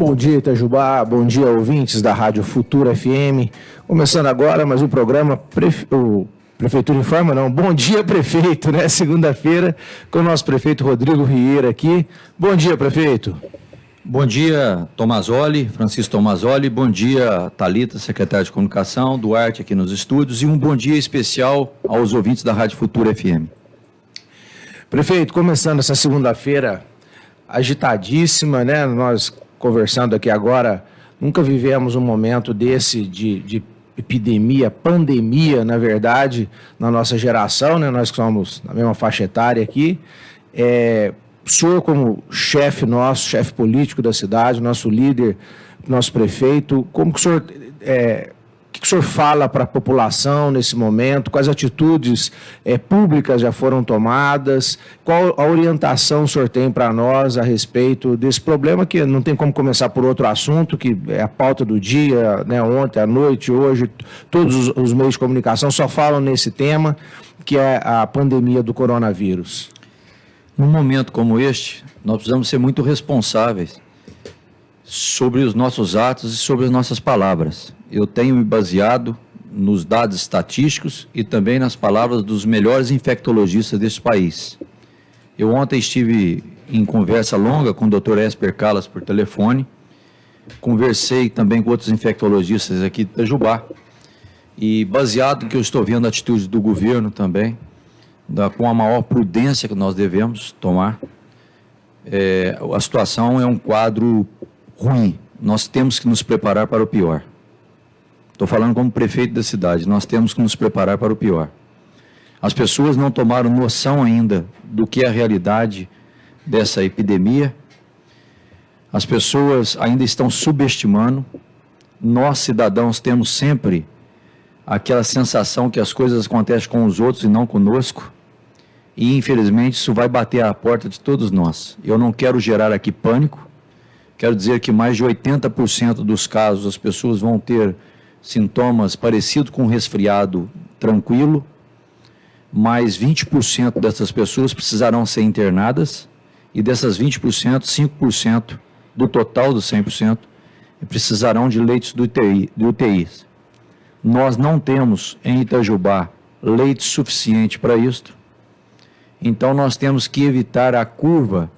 Bom dia, Itajubá, bom dia, ouvintes da Rádio Futura FM. Começando agora mais um programa, o Prefeitura Informa, não, bom dia, prefeito, né? Segunda-feira, com o nosso prefeito Rodrigo Vieira aqui. Bom dia, prefeito. Bom dia, Tomazoli, Francisco Tomazoli, bom dia, Thalita, secretária de Comunicação, Duarte aqui nos estúdios, e um bom dia especial aos ouvintes da Rádio Futura FM. Prefeito, começando essa segunda-feira agitadíssima, né? Nós conversando aqui agora, nunca vivemos um momento desse de epidemia, pandemia, na verdade, na nossa geração, né? Nós que somos na mesma faixa etária aqui. O senhor, como chefe nosso, chefe político da cidade, nosso líder, nosso prefeito, como que o senhor, o que o senhor fala para a população nesse momento? Quais atitudes públicas já foram tomadas? Qual a orientação o senhor tem para nós a respeito desse problema, que não tem como começar por outro assunto, que é a pauta do dia, né? Ontem, à noite, hoje, todos os meios de comunicação só falam nesse tema, que é a pandemia do coronavírus. Num momento como este, nós precisamos ser muito responsáveis sobre os nossos atos e sobre as nossas palavras. Eu tenho me baseado nos dados estatísticos e também nas palavras dos melhores infectologistas deste país. Eu ontem estive em conversa longa com o Dr. Esper Callas por telefone, conversei também com outros infectologistas aqui de Itajubá, e baseado no que eu estou vendo a atitude do governo também, com a maior prudência que nós devemos tomar, a situação é um quadro ruim. Nós temos que nos preparar para o pior. Estou falando como prefeito da cidade, nós temos que nos preparar para o pior. As pessoas não tomaram noção ainda do que é a realidade dessa epidemia. As pessoas ainda estão subestimando. Nós, cidadãos, temos sempre aquela sensação que as coisas acontecem com os outros e não conosco. E, infelizmente, isso vai bater à porta de todos nós. Eu não quero gerar aqui pânico. Quero dizer que mais de 80% dos casos as pessoas vão ter sintomas parecidos com um resfriado tranquilo, mais 20% dessas pessoas precisarão ser internadas, e dessas 20%, 5% do total dos 100% precisarão de leitos de UTIs. Nós não temos em Itajubá leite suficiente para isto, então nós temos que evitar a curva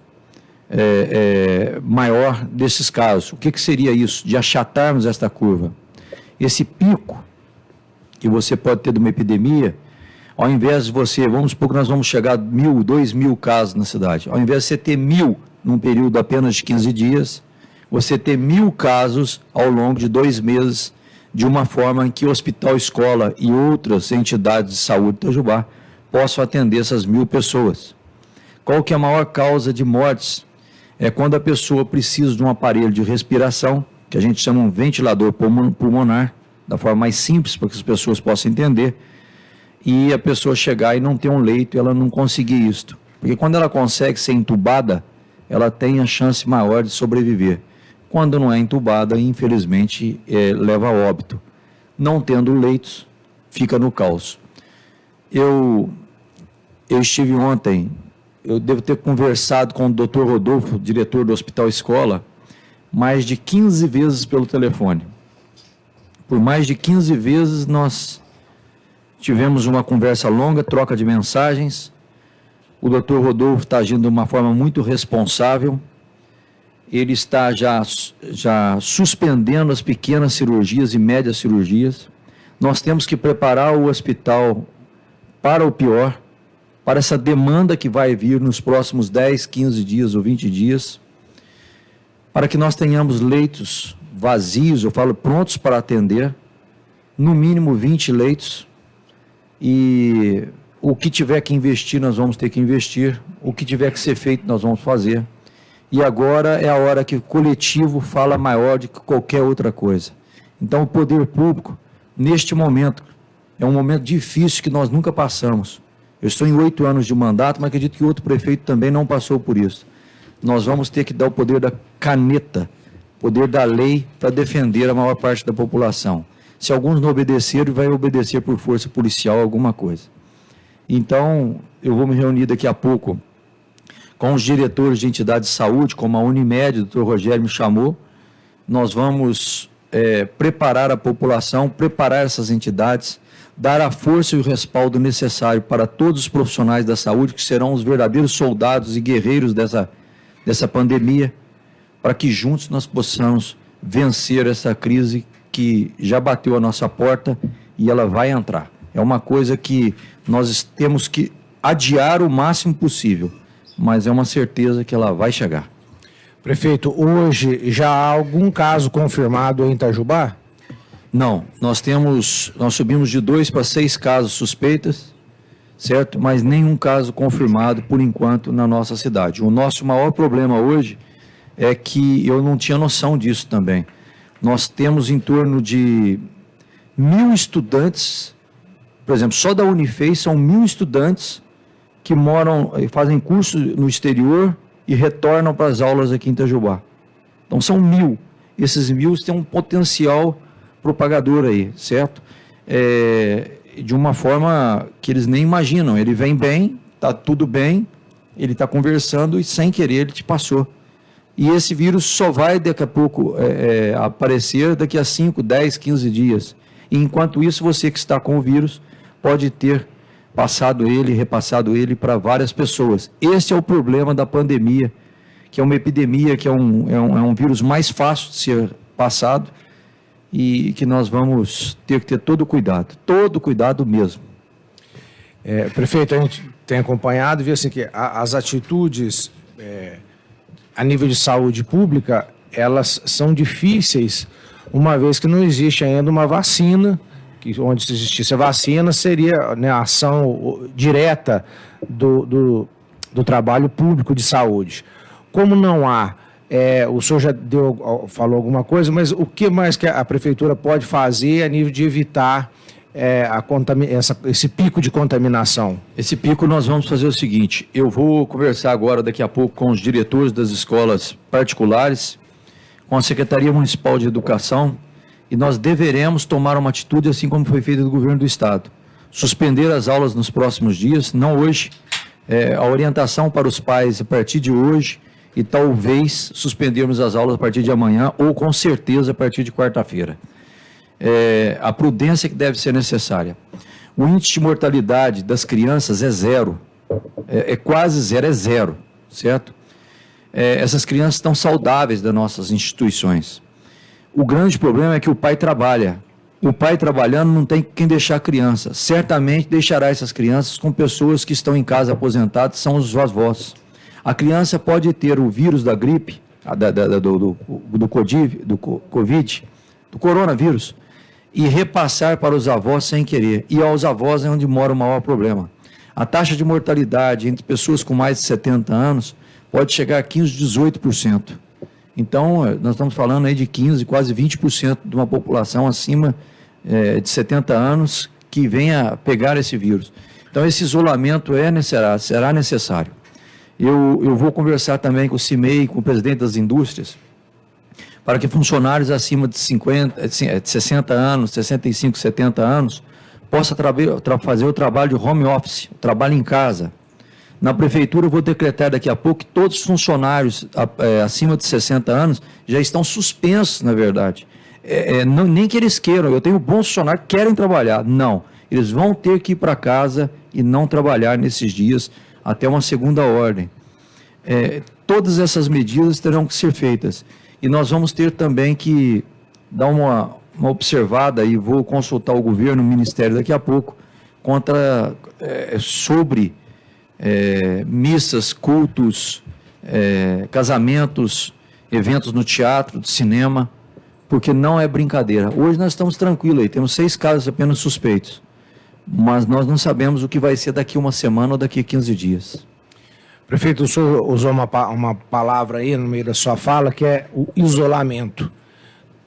maior desses casos. O que seria isso? De achatarmos esta curva. Esse pico que você pode ter de uma epidemia, ao invés de você, vamos supor que nós vamos chegar a 1.000, 2.000 casos na cidade, ao invés de você ter 1.000 num período apenas de 15 dias, você ter 1.000 casos ao longo de 2 meses, de uma forma em que o hospital, escola e outras entidades de saúde de Itajubá possam atender essas 1.000 pessoas. Qual que é a maior causa de mortes? É quando a pessoa precisa de um aparelho de respiração, que a gente chama um ventilador pulmonar, da forma mais simples para que as pessoas possam entender, e a pessoa chegar e não ter um leito e ela não conseguir isto. Porque quando ela consegue ser entubada, ela tem a chance maior de sobreviver. Quando não é entubada, infelizmente, leva a óbito. Não tendo leitos, fica no caos. Eu estive ontem, eu devo ter conversado com o Dr. Rodolfo, diretor do Hospital Escola, mais de 15 vezes pelo telefone. Por mais de 15 vezes nós tivemos uma conversa longa, troca de mensagens. O Dr. Rodolfo está agindo de uma forma muito responsável. Ele está já suspendendo as pequenas cirurgias e médias cirurgias. Nós temos que preparar o hospital para o pior, para essa demanda que vai vir nos próximos 10, 15 dias ou 20 dias, para que nós tenhamos leitos vazios, eu falo, prontos para atender, no mínimo 20 leitos, e o que tiver que investir, nós vamos ter que investir, o que tiver que ser feito, nós vamos fazer. E agora é a hora que o coletivo fala maior do que qualquer outra coisa. Então, o poder público, neste momento, é um momento difícil que nós nunca passamos. Eu estou em 8 anos de mandato, mas acredito que outro prefeito também não passou por isso. Nós vamos ter que dar o poder da caneta, poder da lei para defender a maior parte da população. Se alguns não obedecerem, vai obedecer por força policial alguma coisa. Então, eu vou me reunir daqui a pouco com os diretores de entidades de saúde, como a Unimed, o Dr. Rogério me chamou, nós vamos preparar a população, preparar essas entidades, dar a força e o respaldo necessário para todos os profissionais da saúde, que serão os verdadeiros soldados e guerreiros dessa pandemia, para que juntos nós possamos vencer essa crise que já bateu a nossa porta e ela vai entrar. É uma coisa que nós temos que adiar o máximo possível, mas é uma certeza que ela vai chegar. Prefeito, hoje já há algum caso confirmado em Itajubá? Não, nós subimos de 2 para 6 casos suspeitas, certo? Mas nenhum caso confirmado por enquanto na nossa cidade. O nosso maior problema hoje é que eu não tinha noção disso também. Nós temos em torno de 1.000 estudantes, por exemplo, só da Unifei são 1.000 estudantes que moram, fazem curso no exterior e retornam para as aulas aqui em Itajubá. Então são 1.000. Esses 1.000 têm um potencial propagador aí, certo? De uma forma que eles nem imaginam. Ele vem bem, está tudo bem, ele está conversando e sem querer ele te passou. E esse vírus só vai daqui a pouco aparecer daqui a 5, 10, 15 dias. E enquanto isso, você que está com o vírus pode ter passado ele, repassado ele para várias pessoas. Esse é o problema da pandemia, que é uma epidemia, que é um vírus mais fácil de ser passado e que nós vamos ter que ter todo cuidado mesmo. Prefeito, a gente tem acompanhado e vê assim que as atitudes a nível de saúde pública, elas são difíceis, uma vez que não existe ainda uma vacina, que onde se existisse a vacina seria, né, a ação direta do trabalho público de saúde. Como não há, o senhor já falou alguma coisa, mas o que mais que a prefeitura pode fazer a nível de evitar esse pico de contaminação? Esse pico nós vamos fazer o seguinte, eu vou conversar agora daqui a pouco com os diretores das escolas particulares, com a Secretaria Municipal de Educação, e nós deveremos tomar uma atitude assim como foi feita do governo do estado. Suspender as aulas nos próximos dias, não hoje, a orientação para os pais a partir de hoje e talvez suspendermos as aulas a partir de amanhã ou com certeza a partir de quarta-feira. A prudência que deve ser necessária. O índice de mortalidade das crianças é zero, quase zero, é zero, certo? Essas crianças estão saudáveis das nossas instituições. O grande problema é que o pai trabalha. O pai trabalhando não tem quem deixar a criança. Certamente deixará essas crianças com pessoas que estão em casa aposentadas, são os avós. A criança pode ter o vírus da gripe, do Covid, do coronavírus, e repassar para os avós sem querer. E aos avós é onde mora o maior problema. A taxa de mortalidade entre pessoas com mais de 70 anos pode chegar a 15%, 18%. Então, nós estamos falando aí de 15%, quase 20% de uma população acima de 70 anos que venha pegar esse vírus. Então, esse isolamento será necessário. Eu vou conversar também com o CIMEI, com o presidente das indústrias, para que funcionários acima de 60 anos, 65, 70 anos, possam fazer o trabalho de home office, o trabalho em casa. Na prefeitura eu vou decretar daqui a pouco que todos os funcionários acima de 60 anos já estão suspensos, na verdade. Nem que eles queiram, eu tenho bons funcionários que querem trabalhar. Não, eles vão ter que ir para casa e não trabalhar nesses dias até uma segunda ordem. Todas essas medidas terão que ser feitas. E nós vamos ter também que dar uma observada, e vou consultar o governo, o Ministério daqui a pouco, sobre missas, cultos, casamentos, eventos no teatro, de cinema, porque não é brincadeira. Hoje nós estamos tranquilos aí, temos 6 casos apenas suspeitos, mas nós não sabemos o que vai ser daqui uma semana ou daqui a 15 dias. Prefeito, o senhor usou uma palavra aí no meio da sua fala, que é o isolamento.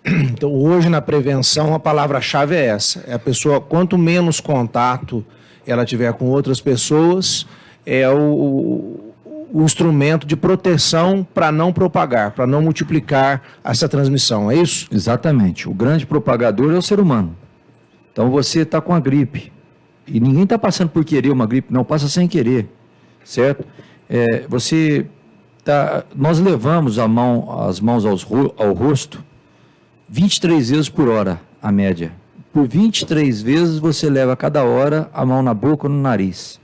Então, hoje na prevenção, a palavra-chave é essa. A pessoa, quanto menos contato ela tiver com outras pessoas, é o instrumento de proteção para não propagar, para não multiplicar essa transmissão, é isso? Exatamente. O grande propagador é o ser humano. Então, você está com a gripe, e ninguém está passando por querer uma gripe, não, passa sem querer, certo? Nós levamos as mãos ao rosto 23 vezes por hora, a média. Por 23 vezes você leva cada hora a mão na boca ou no nariz.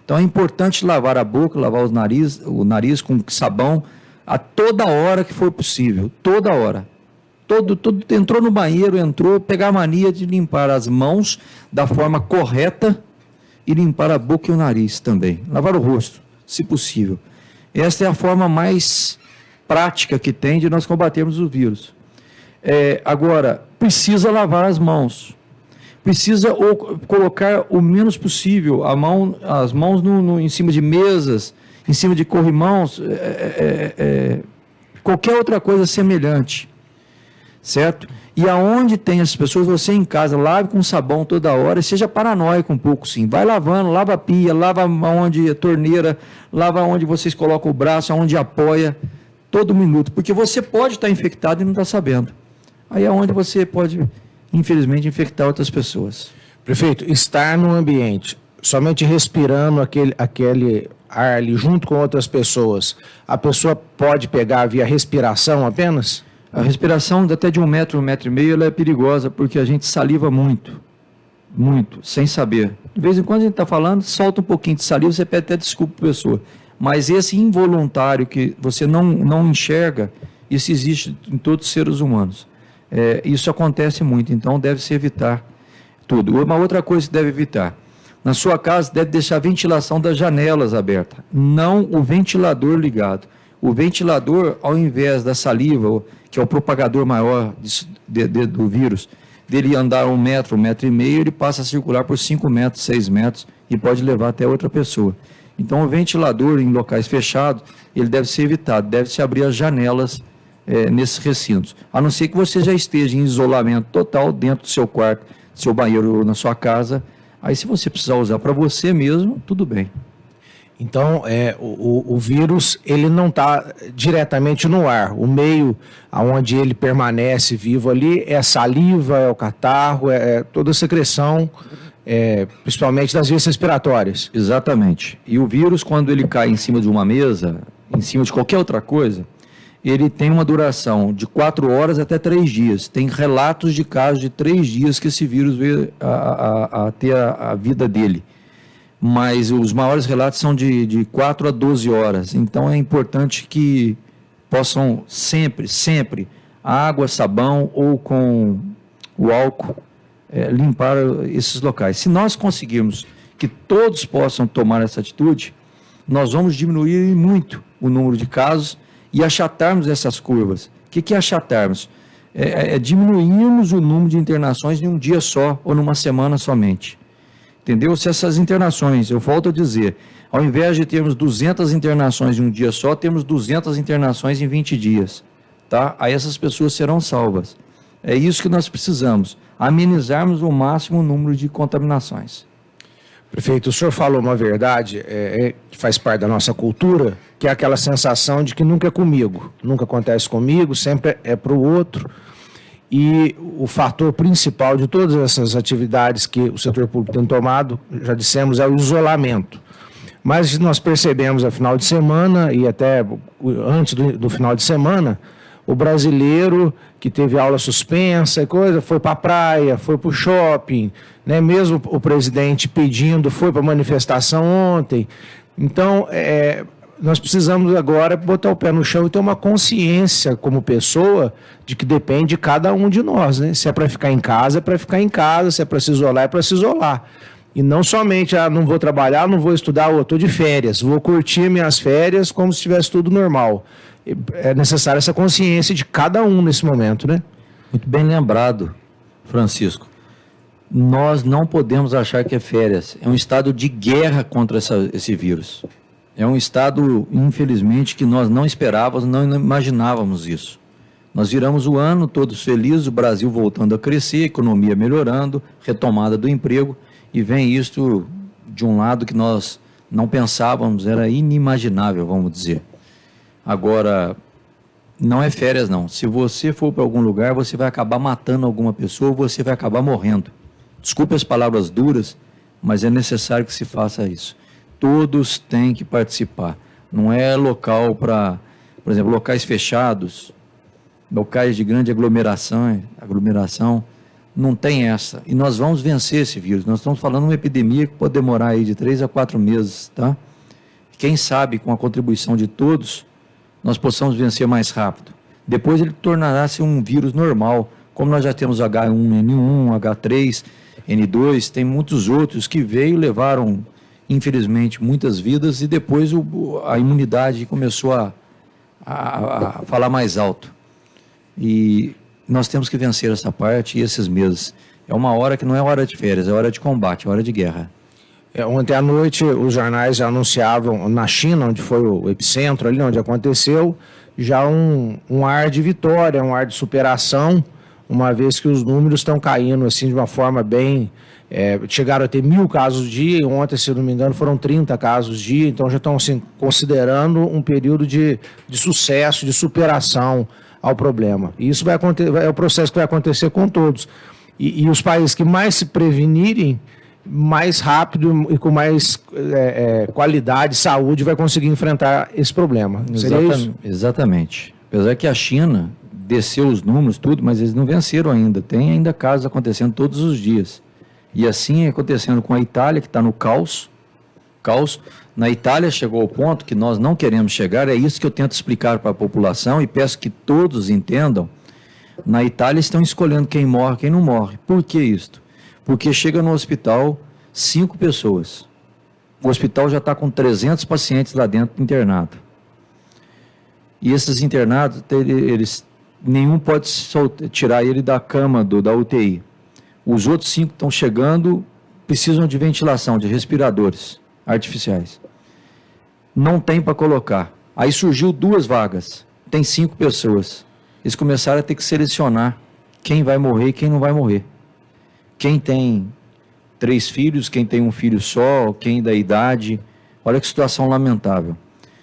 Então é importante lavar a boca, lavar o nariz com sabão a toda hora que for possível, toda hora. Entrou no banheiro, pegar a mania de limpar as mãos da forma correta e limpar a boca e o nariz também. Lavar o rosto, se possível. Esta é a forma mais prática que tem de nós combatermos o vírus. Agora, precisa lavar as mãos. Precisa colocar o menos possível as mãos em cima de mesas, em cima de corrimãos, qualquer outra coisa semelhante. Certo? E aonde tem as pessoas, você em casa, lave com sabão toda hora, e seja paranoico um pouco, sim. Vai lavando, lava a pia, lava onde a torneira, lava onde vocês colocam o braço, onde apoia, todo minuto. Porque você pode estar infectado e não está sabendo. Aí é onde você pode, infelizmente, infectar outras pessoas. Prefeito, estar no ambiente, somente respirando aquele ar ali junto com outras pessoas, a pessoa pode pegar via respiração apenas? A respiração até de 1 metro, 1,5 metro, ela é perigosa porque a gente saliva muito, sem saber. De vez em quando a gente está falando, solta um pouquinho de saliva, você pede até desculpa para a pessoa. Mas esse involuntário que você não enxerga, isso existe em todos os seres humanos. Isso acontece muito, então deve-se evitar tudo. Uma outra coisa que deve evitar, na sua casa deve deixar a ventilação das janelas aberta, não o ventilador ligado. O ventilador, ao invés da saliva, que é o propagador maior do vírus, dele andar 1 metro, 1,5 metro, ele passa a circular por 5 metros, 6 metros e pode levar até outra pessoa. Então, o ventilador em locais fechados, ele deve ser evitado, deve-se abrir as janelas nesses recintos. A não ser que você já esteja em isolamento total dentro do seu quarto, do seu banheiro ou na sua casa. Aí, se você precisar usar para você mesmo, tudo bem. Então, o vírus ele não está diretamente no ar. O meio onde ele permanece vivo ali é a saliva, é o catarro, é toda a secreção, principalmente das vias respiratórias. Exatamente. E o vírus, quando ele cai em cima de uma mesa, em cima de qualquer outra coisa, ele tem uma duração de 4 horas até 3 dias. Tem relatos de casos de 3 dias que esse vírus veio a ter a vida dele. Mas os maiores relatos são de 4 a 12 horas. Então é importante que possam sempre, água, sabão ou com o álcool, limpar esses locais. Se nós conseguirmos que todos possam tomar essa atitude, nós vamos diminuir muito o número de casos e achatarmos essas curvas. O que é achatarmos? Diminuirmos o número de internações em um dia só ou numa semana somente. Entendeu? Se essas internações, eu volto a dizer, ao invés de termos 200 internações em um dia só, temos 200 internações em 20 dias. Tá? Aí essas pessoas serão salvas. É isso que nós precisamos, amenizarmos o máximo o número de contaminações. Prefeito, o senhor falou uma verdade que faz parte da nossa cultura, que é aquela sensação de que nunca é comigo, nunca acontece comigo, sempre é para o outro. E o fator principal de todas essas atividades que o setor público tem tomado, já dissemos, é o isolamento. Mas nós percebemos a final de semana e até antes do final de semana, o brasileiro que teve aula suspensa e coisa, foi para a praia, foi para o shopping, né? Mesmo o presidente pedindo, foi para a manifestação ontem. Então, nós precisamos agora botar o pé no chão e ter uma consciência como pessoa de que depende de cada um de nós, né? Se é para ficar em casa, é para ficar em casa, se é para se isolar, é para se isolar. E não somente, não vou trabalhar, não vou estudar, eu estou de férias, vou curtir minhas férias como se estivesse tudo normal. É necessária essa consciência de cada um nesse momento, né? Muito bem lembrado, Francisco. Nós não podemos achar que é férias. É um estado de guerra contra esse vírus. É um estado, infelizmente, que nós não esperávamos, não imaginávamos isso. Nós viramos o ano todos felizes, o Brasil voltando a crescer, a economia melhorando, retomada do emprego, e vem isto de um lado que nós não pensávamos, era inimaginável, vamos dizer. Agora, não é férias não. Se você for para algum lugar, você vai acabar matando alguma pessoa, ou você vai acabar morrendo. Desculpe as palavras duras, mas é necessário que se faça isso. Todos têm que participar. Não é local para, por exemplo, locais fechados, locais de grande aglomeração, não tem essa. E nós vamos vencer esse vírus. Nós estamos falando de uma epidemia que pode demorar aí de 3 a 4 meses, tá? Quem sabe, com a contribuição de todos, nós possamos vencer mais rápido. Depois ele tornará-se um vírus normal, como nós já temos H1N1, H3N2, tem muitos outros que veio e levaram, infelizmente, muitas vidas, e depois a imunidade começou a falar mais alto. E nós temos que vencer essa parte e esses meses. É uma hora que não é hora de férias, é hora de combate, é hora de guerra. Ontem à noite os jornais já anunciavam na China, onde foi o epicentro, ali onde aconteceu, já um ar de vitória, um ar de superação, uma vez que os números estão caindo assim de uma forma bem... chegaram a ter 1.000 casos dia, e ontem, se não me engano, foram 30 casos dia, então já estão assim, considerando um período de sucesso, de superação ao problema. E isso vai acontecer, é o processo que vai acontecer com todos. E os países que mais se prevenirem, mais rápido e com mais qualidade, saúde, vai conseguir enfrentar esse problema. Seria isso? Exatamente. Apesar que a China desceu os números, tudo, mas eles não venceram ainda. Tem ainda casos acontecendo todos os dias. E assim acontecendo com a Itália, que está no caos. Na Itália chegou ao ponto que nós não queremos chegar, é isso que eu tento explicar para a população e peço que todos entendam. Na Itália estão escolhendo quem morre, quem não morre. Por que isso? Porque chega no hospital 5 pessoas. O hospital já está com 300 pacientes lá dentro internado. E esses internados, nenhum pode tirar ele da cama da UTI. Os outros 5 estão chegando, precisam de ventilação, de respiradores artificiais. Não tem para colocar. Aí surgiu 2 vagas, tem 5 pessoas. Eles começaram a ter que selecionar quem vai morrer e quem não vai morrer. Quem tem 3 filhos, quem tem um filho só, quem da idade. Olha que situação lamentável.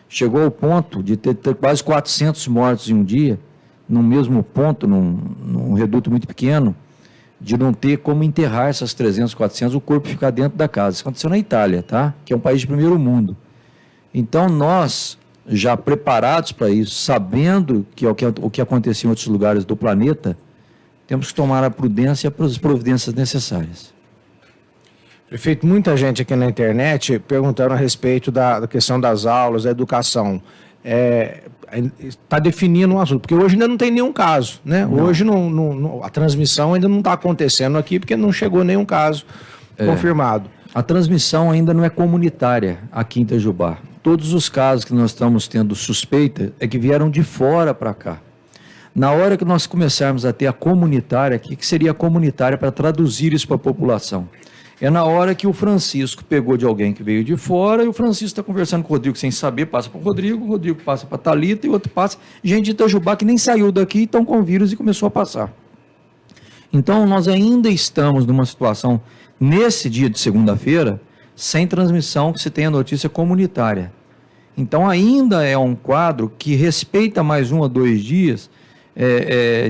Chegou ao ponto de ter quase 400 mortos em um dia, no mesmo ponto, num reduto muito pequeno, de não ter como enterrar essas 300, 400, o corpo ficar dentro da casa. Isso aconteceu na Itália, tá? Que é um país de primeiro mundo. Então, nós, já preparados para isso, sabendo o que acontecia em outros lugares do planeta, temos que tomar a prudência e as providências necessárias. Prefeito, muita gente aqui na internet perguntando a respeito da questão das aulas, da educação. Está definindo um assunto, porque hoje ainda não tem nenhum caso, né? Não. Hoje a transmissão ainda não está acontecendo aqui, porque não chegou nenhum caso confirmado. A transmissão ainda não é comunitária aqui em Itajubá. Todos os casos que nós estamos tendo suspeita é que vieram de fora para cá. Na hora que nós começarmos a ter a comunitária aqui, que seria a comunitária para traduzir isso para a população? É na hora que o Francisco pegou de alguém que veio de fora e o Francisco está conversando com o Rodrigo sem saber, passa para o Rodrigo passa para a Thalita e o outro passa. Gente de Itajubá que nem saiu daqui e estão com vírus e começou a passar. Então, nós ainda estamos numa situação, nesse dia de segunda-feira, sem transmissão, que se tem a notícia comunitária. Então, ainda é um quadro que respeita mais 1 a 2 dias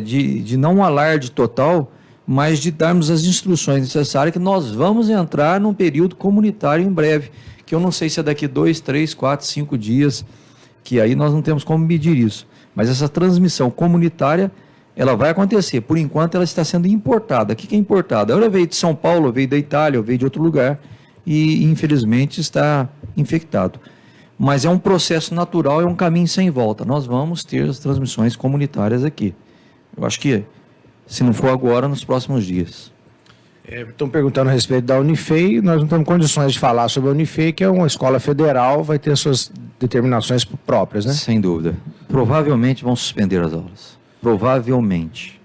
de não um alarde total, mas de darmos as instruções necessárias que nós vamos entrar num período comunitário em breve, que eu não sei se é daqui 2, 3, 4, 5 dias, que aí nós não temos como medir isso. Mas essa transmissão comunitária, ela vai acontecer. Por enquanto, ela está sendo importada. O que é importada? Ela veio de São Paulo, veio da Itália, veio de outro lugar e, infelizmente, está infectado. Mas é um processo natural, é um caminho sem volta. Nós vamos ter as transmissões comunitárias aqui. Eu acho que, se não for agora, nos próximos dias. Estão perguntando a respeito da Unifei, nós não temos condições de falar sobre a Unifei, que é uma escola federal, vai ter suas determinações próprias, né? Sem dúvida. Provavelmente vão suspender as aulas. Provavelmente.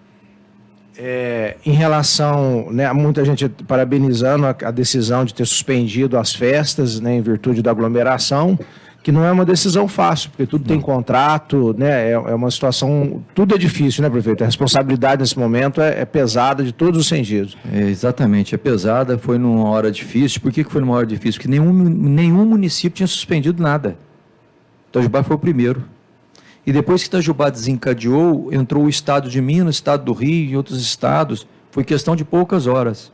Em relação, né, muita gente parabenizando a decisão de ter suspendido as festas, né, em virtude da aglomeração, que não é uma decisão fácil, porque tudo tem contrato, né, é uma situação, tudo é difícil, né, prefeito? A responsabilidade nesse momento é pesada de todos os sentidos. Exatamente, é pesada, foi numa hora difícil. Por que foi numa hora difícil? Porque nenhum município tinha suspendido nada. Itajubá foi o primeiro. E depois que Itajubá desencadeou, entrou o estado de Minas, o estado do Rio e outros estados, foi questão de poucas horas.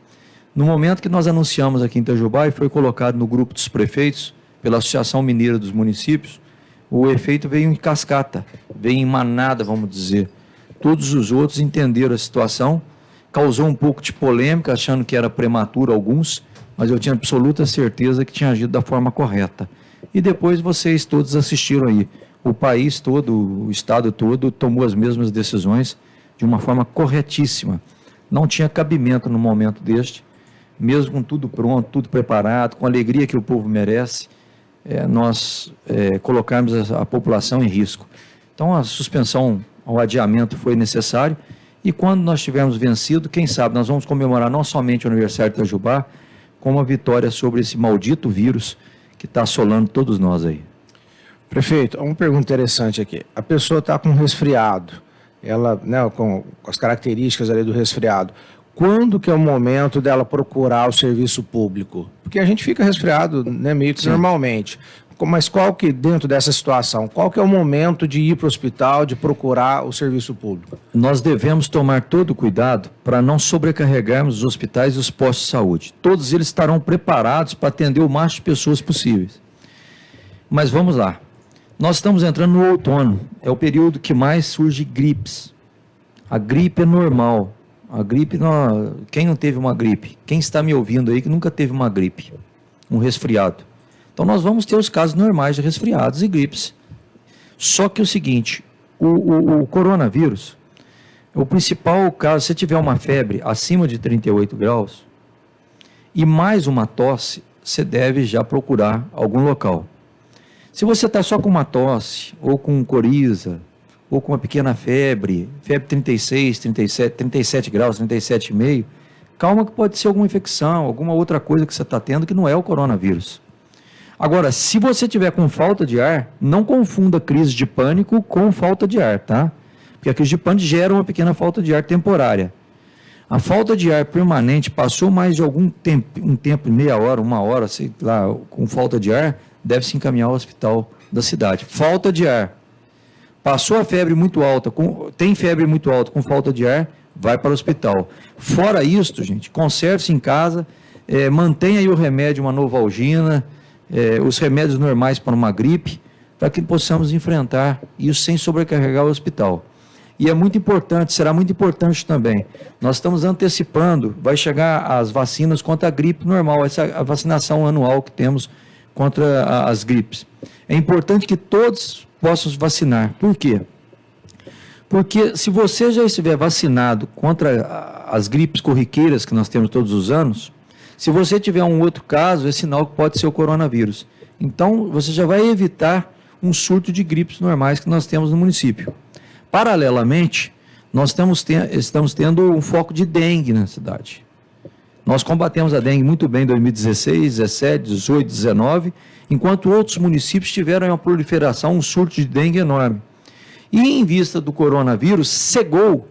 No momento que nós anunciamos aqui em Itajubá e foi colocado no grupo dos prefeitos, pela Associação Mineira dos Municípios, o efeito veio em cascata, veio em manada, vamos dizer. Todos os outros entenderam a situação, causou um pouco de polêmica, achando que era prematuro alguns, mas eu tinha absoluta certeza que tinha agido da forma correta. E depois vocês todos assistiram aí. O país todo, o Estado todo, tomou as mesmas decisões de uma forma corretíssima. Não tinha cabimento no momento deste, mesmo com tudo pronto, tudo preparado, com a alegria que o povo merece, nós colocarmos a população em risco. Então, a suspensão, o adiamento foi necessário, e quando nós tivermos vencido, quem sabe, nós vamos comemorar não somente o aniversário de Itajubá, como a vitória sobre esse maldito vírus que está assolando todos nós aí. Prefeito, uma pergunta interessante aqui. A pessoa está com resfriado, ela, né, com as características ali do resfriado. Quando que é o momento dela procurar o serviço público? Porque a gente fica resfriado, né, meio que normalmente. Mas qual que, dentro dessa situação, qual que é o momento de ir para o hospital, de procurar o serviço público? Nós devemos tomar todo o cuidado para não sobrecarregarmos os hospitais e os postos de saúde. Todos eles estarão preparados para atender o máximo de pessoas possíveis. Mas vamos lá. Nós estamos entrando no outono, é o período que mais surge gripes. A gripe é normal. A gripe, quem não teve uma gripe? Quem está me ouvindo aí que nunca teve uma gripe? Um resfriado. Então nós vamos ter os casos normais de resfriados e gripes. Só que é o seguinte, o coronavírus, o principal caso, se você tiver uma febre acima de 38 graus e mais uma tosse, você deve já procurar algum local. Se você está só com uma tosse, ou com coriza, ou com uma pequena febre 36, 37, 37 graus, 37,5, calma que pode ser alguma infecção, alguma outra coisa que você está tendo que não é o coronavírus. Agora, se você tiver com falta de ar, não confunda crise de pânico com falta de ar, tá? Porque a crise de pânico gera uma pequena falta de ar temporária. A falta de ar permanente passou mais de algum tempo, um tempo, meia hora, uma hora, sei lá, com falta de ar, deve se encaminhar ao hospital da cidade. Falta de ar. Passou a febre muito alta, tem febre muito alta com falta de ar, vai para o hospital. Fora isso, gente, conserve-se em casa, mantenha aí o remédio, uma Novalgina, os remédios normais para uma gripe, para que possamos enfrentar isso sem sobrecarregar o hospital. E é muito importante, será muito importante também, nós estamos antecipando, vai chegar as vacinas contra a gripe normal, essa é a vacinação anual que temos contra as gripes. É importante que todos possam se vacinar. Por quê? Porque se você já estiver vacinado contra as gripes corriqueiras que nós temos todos os anos, se você tiver um outro caso, é sinal que pode ser o coronavírus. Então, você já vai evitar um surto de gripes normais que nós temos no município. Paralelamente, nós estamos tendo um foco de dengue na cidade. Nós combatemos a dengue muito bem em 2016, 17, 18, 19, enquanto outros municípios tiveram uma proliferação, um surto de dengue enorme. E em vista do coronavírus, cegou,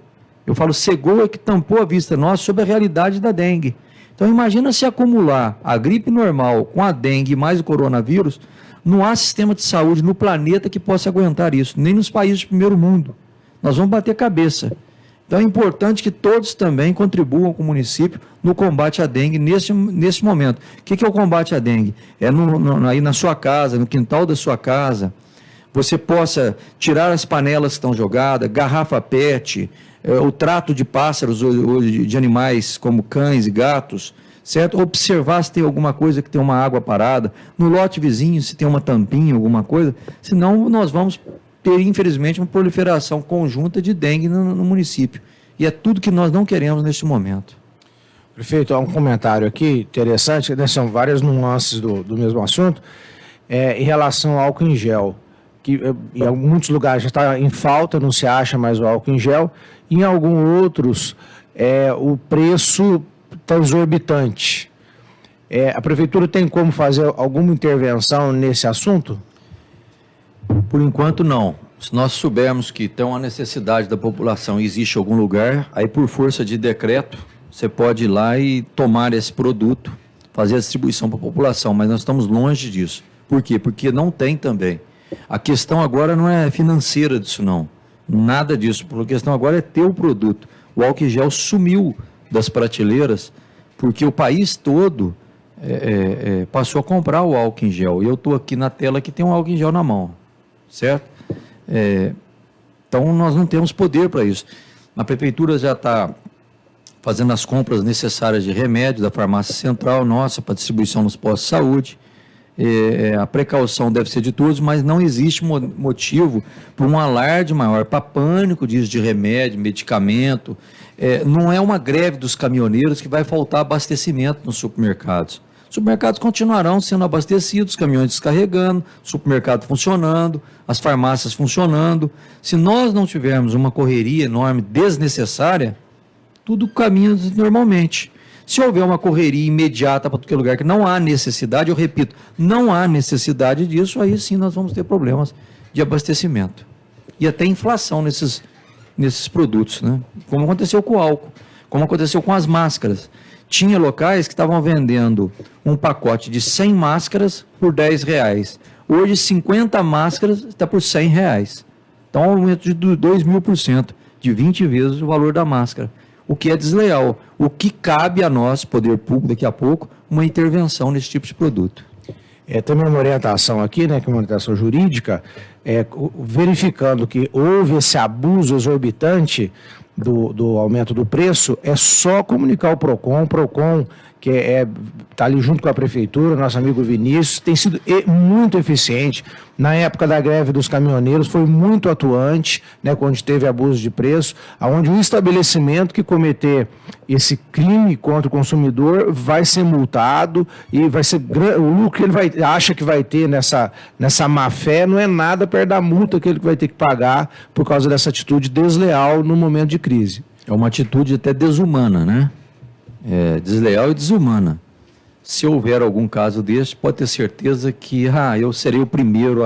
eu falo cegou é que tampou a vista nossa sobre a realidade da dengue. Então imagina se acumular a gripe normal com a dengue mais o coronavírus, não há sistema de saúde no planeta que possa aguentar isso, nem nos países de primeiro mundo. Nós vamos bater cabeça. Então é importante que todos também contribuam com o município no combate à dengue nesse momento. O que é o combate à dengue? É aí na sua casa, no quintal da sua casa, você possa tirar as panelas que estão jogadas, garrafa PET, o trato de pássaros ou de animais como cães e gatos, certo? Observar se tem alguma coisa que tem uma água parada, no lote vizinho se tem uma tampinha, alguma coisa, senão nós vamos ter, infelizmente, uma proliferação conjunta de dengue no município. E é tudo que nós não queremos neste momento. Prefeito, há um comentário aqui interessante, né, são várias nuances do mesmo assunto, em relação ao álcool em gel, que em muitos lugares já está em falta, não se acha mais o álcool em gel, e em alguns outros o preço está exorbitante. A prefeitura tem como fazer alguma intervenção nesse assunto? Por enquanto, não. Se nós soubermos que tem uma necessidade da população e existe algum lugar, aí por força de decreto, você pode ir lá e tomar esse produto, fazer a distribuição para a população, mas nós estamos longe disso. Por quê? Porque não tem também. A questão agora não é financeira disso, não. Nada disso. A questão agora é ter o produto. O álcool em gel sumiu das prateleiras, porque o país todo passou a comprar o álcool em gel. E eu estou aqui na tela que tem um álcool em gel na mão. Certo? Então, nós não temos poder para isso. A prefeitura já está fazendo as compras necessárias de remédio da farmácia central nossa para distribuição nos postos de saúde. A precaução deve ser de todos, mas não existe motivo para um alarde maior, para pânico disso de remédio, medicamento. Não é uma greve dos caminhoneiros que vai faltar abastecimento nos supermercados. Os supermercados continuarão sendo abastecidos, caminhões descarregando, supermercado funcionando, as farmácias funcionando. Se nós não tivermos uma correria enorme, desnecessária, tudo caminha normalmente. Se houver uma correria imediata para qualquer lugar que não há necessidade, eu repito, não há necessidade disso, aí sim nós vamos ter problemas de abastecimento. E até inflação nesses produtos, né? Como aconteceu com o álcool, como aconteceu com as máscaras. Tinha locais que estavam vendendo um pacote de 100 máscaras por R$10. Hoje, 50 máscaras está por R$100. Então, um aumento de 2.000%, de 20 vezes o valor da máscara. O que é desleal. O que cabe a nós, poder público, daqui a pouco, uma intervenção nesse tipo de produto. Também uma orientação aqui, né, que é uma orientação jurídica, verificando que houve esse abuso exorbitante do aumento do preço, é só comunicar o PROCON, que está ali junto com a prefeitura, nosso amigo Vinícius, tem sido muito eficiente. Na época da greve dos caminhoneiros, foi muito atuante, né, quando teve abuso de preço, onde o estabelecimento que cometer esse crime contra o consumidor vai ser multado e vai ser o lucro que ele acha que vai ter nessa má-fé não é nada perto da multa que ele vai ter que pagar por causa dessa atitude desleal no momento de crise. É uma atitude até desumana, né? Desleal e desumana. Se houver algum caso desse, pode ter certeza que eu serei o primeiro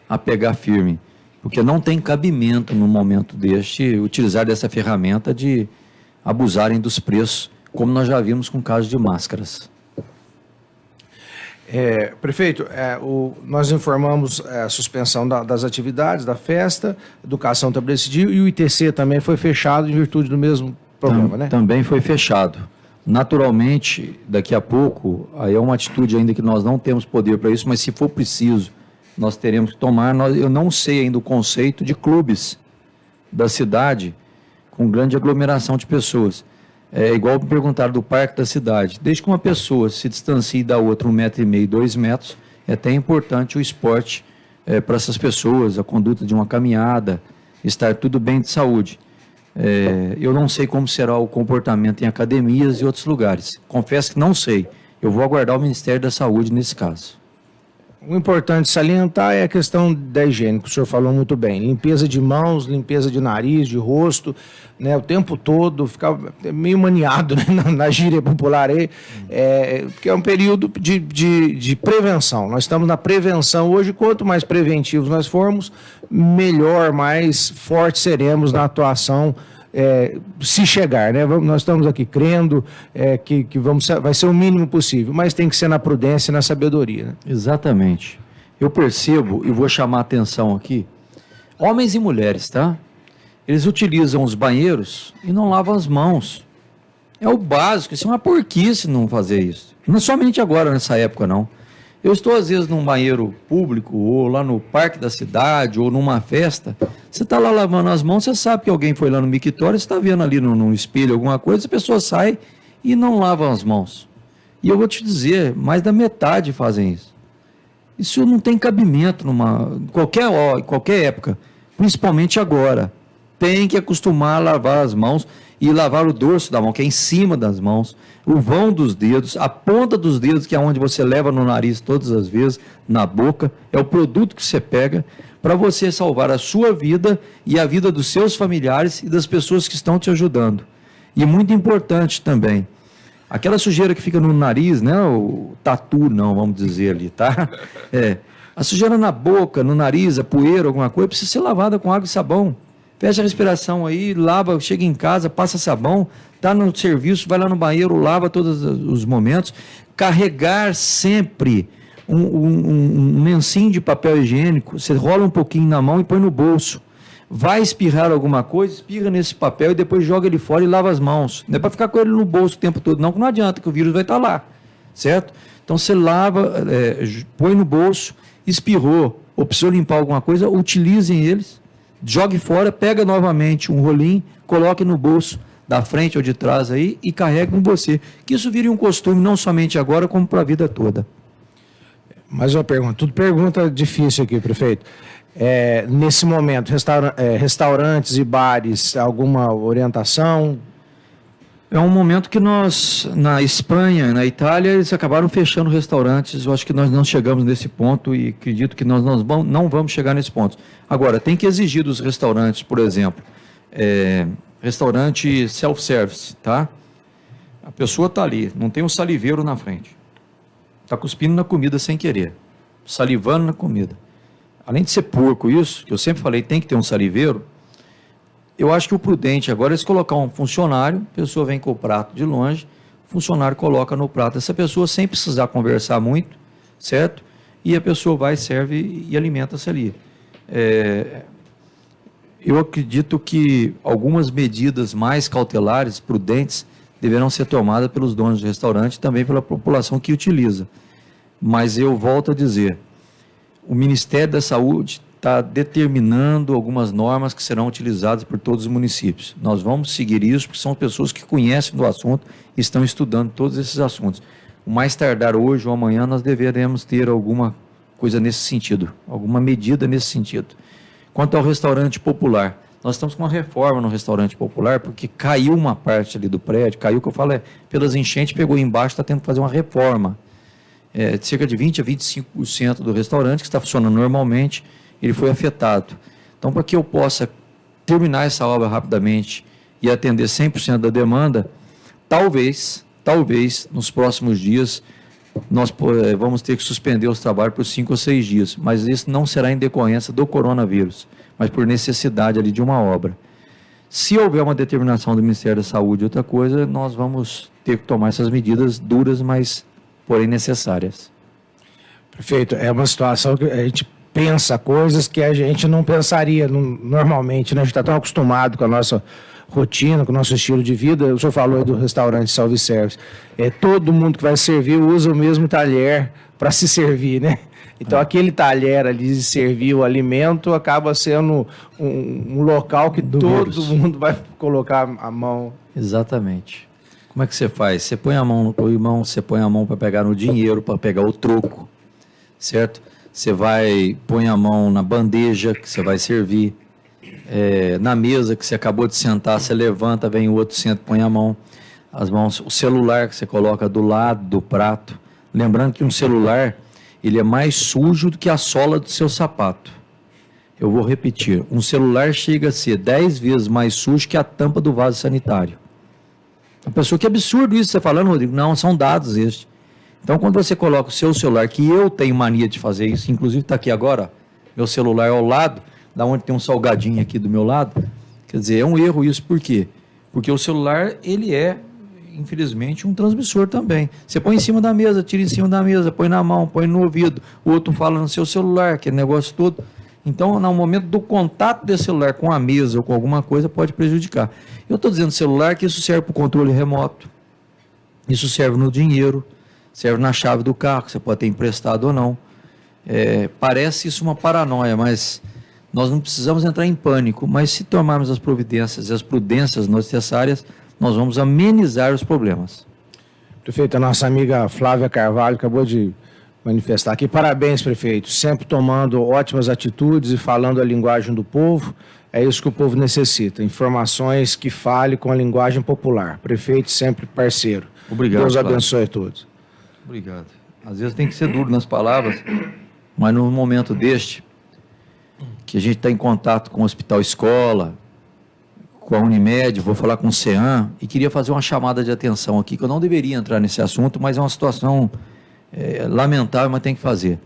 a pegar firme, porque não tem cabimento no momento deste utilizar dessa ferramenta de abusarem dos preços, como nós já vimos com o caso de máscaras. Prefeito, nós informamos a suspensão das atividades, da festa, educação também decidiu, e o ITC também foi fechado em virtude do mesmo problema, né? Também foi fechado. Naturalmente, daqui a pouco, aí é uma atitude ainda que nós não temos poder para isso, mas se for preciso, nós teremos que tomar. Eu não sei ainda o conceito de clubes da cidade com grande aglomeração de pessoas. É igual me perguntaram do parque da cidade. Desde que uma pessoa se distancie da outra 1,5 m, 2 metros, é até importante o esporte para essas pessoas, a conduta de uma caminhada, estar tudo bem de saúde. Eu não sei como será o comportamento em academias e outros lugares. Confesso que não sei. Eu vou aguardar o Ministério da Saúde nesse caso. O importante salientar é a questão da higiene, que o senhor falou muito bem. Limpeza de mãos, limpeza de nariz, de rosto, né, o tempo todo, ficar meio maniado, né, na gíria popular aí, porque é um período de prevenção. Nós estamos na prevenção hoje, quanto mais preventivos nós formos, melhor, mais fortes seremos na atuação, se chegar, né? Nós estamos aqui crendo que vai ser o mínimo possível, mas tem que ser na prudência e na sabedoria. Né? Exatamente. Eu percebo, e vou chamar a atenção aqui, homens e mulheres, tá? Eles utilizam os banheiros e não lavam as mãos. É o básico, isso é uma porquice não fazer isso. Não somente agora, nessa época, não. Eu estou, às vezes, num banheiro público, ou lá no parque da cidade, ou numa festa, você está lá lavando as mãos, você sabe que alguém foi lá no mictório, você está vendo ali no espelho alguma coisa, a pessoa sai e não lava as mãos. E eu vou te dizer, mais da metade fazem isso. Isso não tem cabimento em qualquer época, principalmente agora. Tem que acostumar a lavar as mãos e lavar o dorso da mão, que é em cima das mãos, o vão dos dedos, a ponta dos dedos, que é onde você leva no nariz todas as vezes, na boca, é o produto que você pega para você salvar a sua vida e a vida dos seus familiares e das pessoas que estão te ajudando. E muito importante também, aquela sujeira que fica no nariz, né, o tatu não, vamos dizer ali, tá? A sujeira na boca, no nariz, a poeira, alguma coisa, precisa ser lavada com água e sabão. Fecha a respiração aí, lava, chega em casa, passa sabão, está no serviço, vai lá no banheiro, lava todos os momentos. Carregar sempre um lencinho de papel higiênico, você rola um pouquinho na mão e põe no bolso. Vai espirrar alguma coisa, espirra nesse papel e depois joga ele fora e lava as mãos. Não é para ficar com ele no bolso o tempo todo, não, que não adianta, que o vírus vai estar lá, certo? Então você lava, põe no bolso, espirrou, ou precisou limpar alguma coisa, utilizem eles. jogue fora, pega novamente um rolinho, coloque no bolso da frente ou de trás aí e carregue com você. Que isso vire um costume não somente agora, como para a vida toda. Mais uma pergunta, tudo pergunta difícil aqui, prefeito. Nesse momento, restaurantes e bares, alguma orientação? É um momento que nós, na Espanha, na Itália, eles acabaram fechando restaurantes. Eu acho que nós não chegamos nesse ponto e acredito que nós não vamos chegar nesse ponto. Agora, tem que exigir dos restaurantes, por exemplo, restaurante self-service, tá? A pessoa está ali, não tem um saliveiro na frente. Está cuspindo na comida sem querer, salivando na comida. Além de ser porco isso, que eu sempre falei, tem que ter um saliveiro. Eu acho que o prudente agora é se colocar um funcionário, a pessoa vem com o prato de longe, o funcionário coloca no prato essa pessoa sem precisar conversar muito, certo? E a pessoa vai, serve e alimenta-se ali. Eu acredito que algumas medidas mais cautelares, prudentes, deverão ser tomadas pelos donos de restaurante e também pela população que utiliza. Mas eu volto a dizer, o Ministério da Saúde está determinando algumas normas que serão utilizadas por todos os municípios. Nós vamos seguir isso, porque são pessoas que conhecem do assunto e estão estudando todos esses assuntos. O mais tardar hoje ou amanhã nós deveremos ter alguma coisa nesse sentido, alguma medida nesse sentido. Quanto ao restaurante popular, nós estamos com uma reforma no restaurante popular, porque caiu uma parte ali do prédio, caiu, que eu falo, pelas enchentes, pegou embaixo, está tendo que fazer uma reforma. De cerca de 20% a 25% do restaurante, que está funcionando normalmente, ele foi afetado. Então, para que eu possa terminar essa obra rapidamente e atender 100% da demanda, talvez, nos próximos dias, nós vamos ter que suspender os trabalhos por 5 ou 6 dias, mas isso não será em decorrência do coronavírus, mas por necessidade ali de uma obra. Se houver uma determinação do Ministério da Saúde, outra coisa, nós vamos ter que tomar essas medidas duras, mas porém necessárias. Prefeito, é uma situação que a gente pensa coisas que a gente não pensaria normalmente, né? A gente está tão acostumado com a nossa rotina, com o nosso estilo de vida. O senhor falou aí do restaurante self-service. Todo mundo que vai servir usa o mesmo talher para se servir, né? Então, aquele talher ali de servir o alimento acaba sendo um local que todo mundo vai colocar a mão. Exatamente. Como é que você faz? Você põe a mão no corrimão, você põe a mão para pegar no dinheiro, para pegar o troco, certo? Você põe a mão na bandeja que você vai servir, na mesa que você acabou de sentar, você levanta, vem o outro, senta, põe a mão, as mãos, o celular que você coloca do lado do prato. Lembrando que um celular, ele é mais sujo do que a sola do seu sapato. Eu vou repetir, um celular chega a ser 10 vezes mais sujo que a tampa do vaso sanitário. A pessoa, que absurdo isso, você falando, Rodrigo? Não, são dados estes. Então, quando você coloca o seu celular, que eu tenho mania de fazer isso, inclusive está aqui agora, meu celular ao lado, da onde tem um salgadinho aqui do meu lado, quer dizer, é um erro isso, por quê? Porque o celular, ele é, infelizmente, um transmissor também. Você põe em cima da mesa, tira em cima da mesa, põe na mão, põe no ouvido, o outro fala no seu celular, aquele negócio todo. Então, no momento do contato desse celular com a mesa ou com alguma coisa, pode prejudicar. Eu estou dizendo celular que isso serve para o controle remoto, isso serve no dinheiro, serve na chave do carro, que você pode ter emprestado ou não. Parece isso uma paranoia, mas nós não precisamos entrar em pânico, mas se tomarmos as providências e as prudências necessárias, nós vamos amenizar os problemas. Prefeito, a nossa amiga Flávia Carvalho acabou de manifestar aqui. Parabéns, prefeito, sempre tomando ótimas atitudes e falando a linguagem do povo. É isso que o povo necessita, informações que falem com a linguagem popular. Prefeito sempre parceiro. Obrigado, Deus abençoe a todos. Obrigado. Às vezes tem que ser duro nas palavras, mas num momento deste, que a gente está em contato com o Hospital Escola, com a Unimed, vou falar com o CEAM, e queria fazer uma chamada de atenção aqui, que eu não deveria entrar nesse assunto, mas é uma situação lamentável, mas tem que fazer.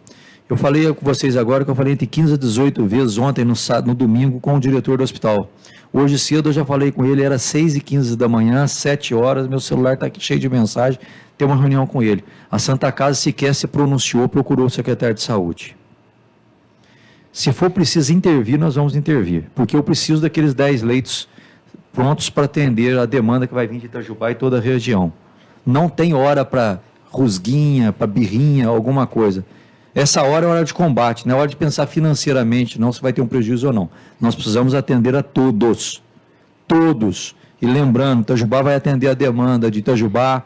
Eu falei com vocês agora que eu falei entre 15 a 18 vezes ontem, no domingo, com o diretor do hospital. Hoje cedo eu já falei com ele, era 6h15 da manhã, 7 horas, meu celular está aqui cheio de mensagem, tem uma reunião com ele. A Santa Casa sequer se pronunciou, procurou o secretário de saúde. Se for preciso intervir, nós vamos intervir, porque eu preciso daqueles 10 leitos prontos para atender a demanda que vai vir de Itajubá e toda a região. Não tem hora para rusguinha, para birrinha, alguma coisa. Essa hora é hora de combate, não é hora de pensar financeiramente, não se vai ter um prejuízo ou não. Nós precisamos atender a todos, todos. E lembrando, Itajubá vai atender a demanda de Itajubá,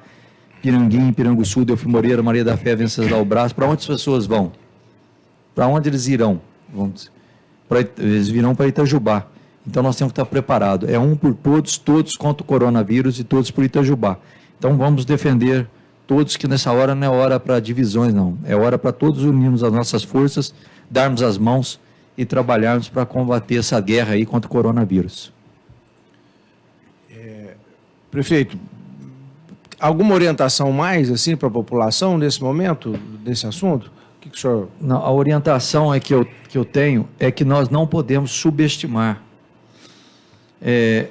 Piranguim, Piranguçu, Delfim Moreira, Maria da Fé, Venceslau Brás. Para onde as pessoas vão? Para onde eles irão? Eles virão para Itajubá. Então nós temos que estar preparados. É um por todos, todos contra o coronavírus e todos por Itajubá. Então vamos defender todos, que nessa hora não é hora para divisões, não. É hora para todos unirmos as nossas forças, darmos as mãos e trabalharmos para combater essa guerra aí contra o coronavírus. Prefeito, alguma orientação mais assim para a população nesse momento, desse assunto? O que o senhor... Não, a orientação que eu tenho é que nós não podemos subestimar.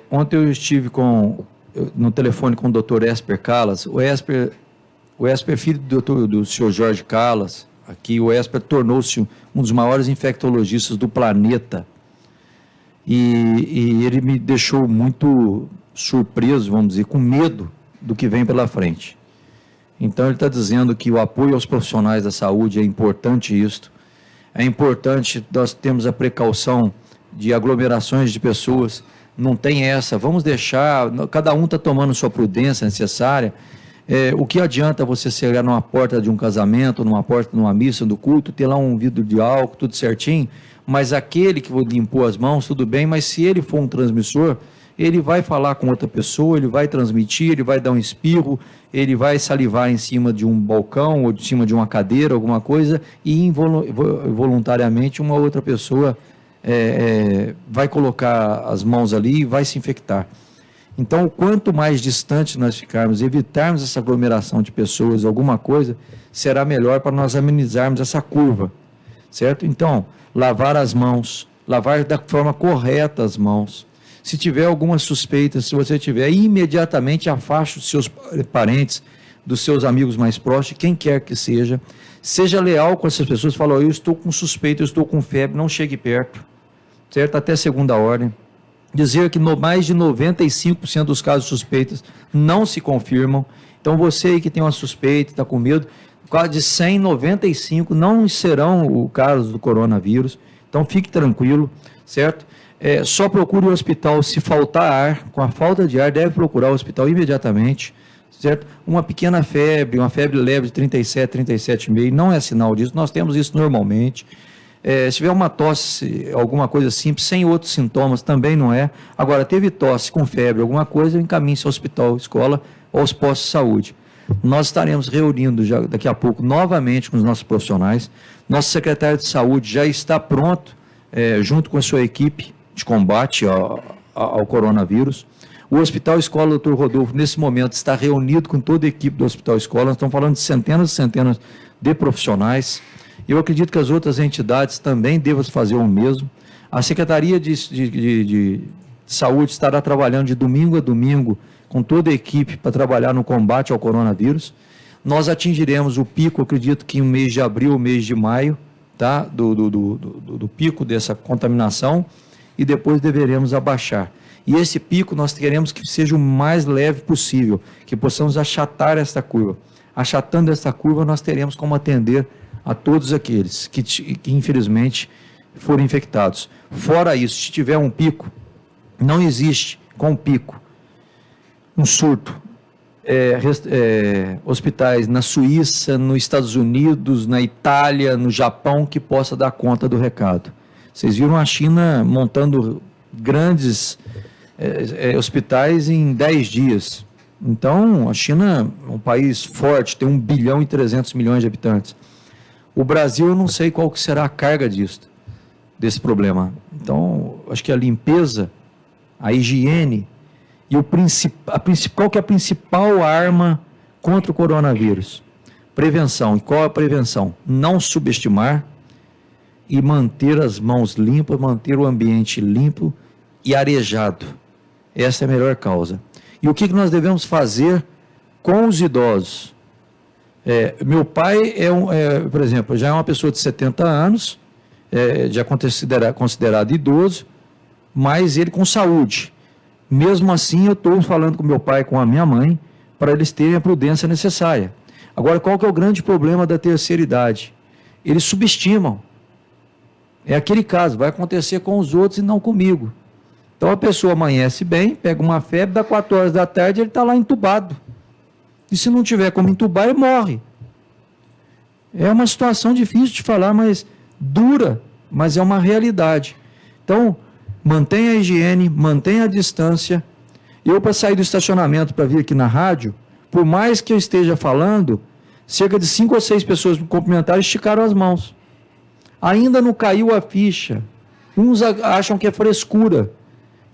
Ontem eu estive no telefone com o Dr. Esper Callas. O Esper é filho do senhor Jorge Callas. Aqui o Esper tornou-se um dos maiores infectologistas do planeta. E ele me deixou muito surpreso, vamos dizer, com medo do que vem pela frente. Então ele está dizendo que o apoio aos profissionais da saúde é importante isto. É importante nós termos a precaução de aglomerações de pessoas. Não tem essa, vamos deixar, cada um está tomando sua prudência necessária. O que adianta você chegar numa porta de um casamento, numa porta de uma missa, do culto, ter lá um vidro de álcool, tudo certinho, mas aquele que limpou as mãos, tudo bem, mas se ele for um transmissor, ele vai falar com outra pessoa, ele vai transmitir, ele vai dar um espirro, ele vai salivar em cima de um balcão ou em cima de uma cadeira, alguma coisa, e involuntariamente uma outra pessoa vai colocar as mãos ali e vai se infectar. Então, quanto mais distante nós ficarmos, evitarmos essa aglomeração de pessoas, alguma coisa, será melhor para nós amenizarmos essa curva, certo? Então, lavar as mãos, lavar da forma correta as mãos. Se tiver alguma suspeita, se você tiver, imediatamente afaste os seus parentes, dos seus amigos mais próximos, quem quer que seja. Seja leal com essas pessoas, fala, eu estou com suspeita, eu estou com febre, não chegue perto, certo? Até segunda ordem. Dizer que mais de 95% dos casos suspeitos não se confirmam. Então você aí que tem uma suspeita, está com medo, quase de 100, 95 não serão o caso do coronavírus. Então fique tranquilo, certo? Só procure o hospital se faltar ar. Com a falta de ar, deve procurar o hospital imediatamente, certo? Uma pequena febre, uma febre leve de 37, 37,5, não é sinal disso, nós temos isso normalmente. Se tiver uma tosse, alguma coisa simples, sem outros sintomas, também não é. Agora, teve tosse com febre, alguma coisa, encaminhe-se ao hospital, escola ou aos postos de saúde. Nós estaremos reunindo já, daqui a pouco novamente com os nossos profissionais. Nosso secretário de saúde já está pronto, junto com a sua equipe de combate ao coronavírus. O Hospital Escola Dr. Rodolfo, nesse momento, está reunido com toda a equipe do Hospital Escola. Nós estamos falando de centenas e centenas de profissionais. Eu acredito que as outras entidades também devam fazer o mesmo. A Secretaria de Saúde estará trabalhando de domingo a domingo com toda a equipe para trabalhar no combate ao coronavírus. Nós atingiremos o pico, acredito que no mês de abril, mês de maio, tá? do pico dessa contaminação, e depois deveremos abaixar. E esse pico nós queremos que seja o mais leve possível, que possamos achatar esta curva. Achatando esta curva, nós teremos como atender a todos aqueles que infelizmente forem infectados. Fora isso, se tiver um pico, não existe com o pico um surto. Hospitais na Suíça, nos Estados Unidos, na Itália, no Japão, que possa dar conta do recado. Vocês viram a China montando grandes hospitais em 10 dias. Então, a China é um país forte, tem 1 bilhão e 300 milhões de habitantes. O Brasil, eu não sei qual que será a carga desse problema. Então, acho que a limpeza, a higiene e qual que é a principal arma contra o coronavírus? Prevenção. E qual é a prevenção? Não subestimar e manter as mãos limpas, manter o ambiente limpo e arejado. Essa é a melhor causa. E o que nós devemos fazer com os idosos? Meu pai por exemplo, já é uma pessoa de 70 anos, já considerado idoso, mas ele com saúde. Mesmo assim, eu estou falando com meu pai e com a minha mãe, para eles terem a prudência necessária. Agora, qual que é o grande problema da terceira idade? eles subestimam. É aquele caso, vai acontecer com os outros e não comigo. Então a pessoa amanhece bem, pega uma febre, dá 4 horas da tarde, ele está lá entubado. E se não tiver como entubar, ele morre. É uma situação difícil de falar, mas dura, mas é uma realidade. Então, mantenha a higiene, mantenha a distância. Eu, para sair do estacionamento para vir aqui na rádio, por mais que eu esteja falando, cerca de 5 ou 6 pessoas me cumprimentaram e esticaram as mãos. Ainda não caiu a ficha. Uns acham que é frescura.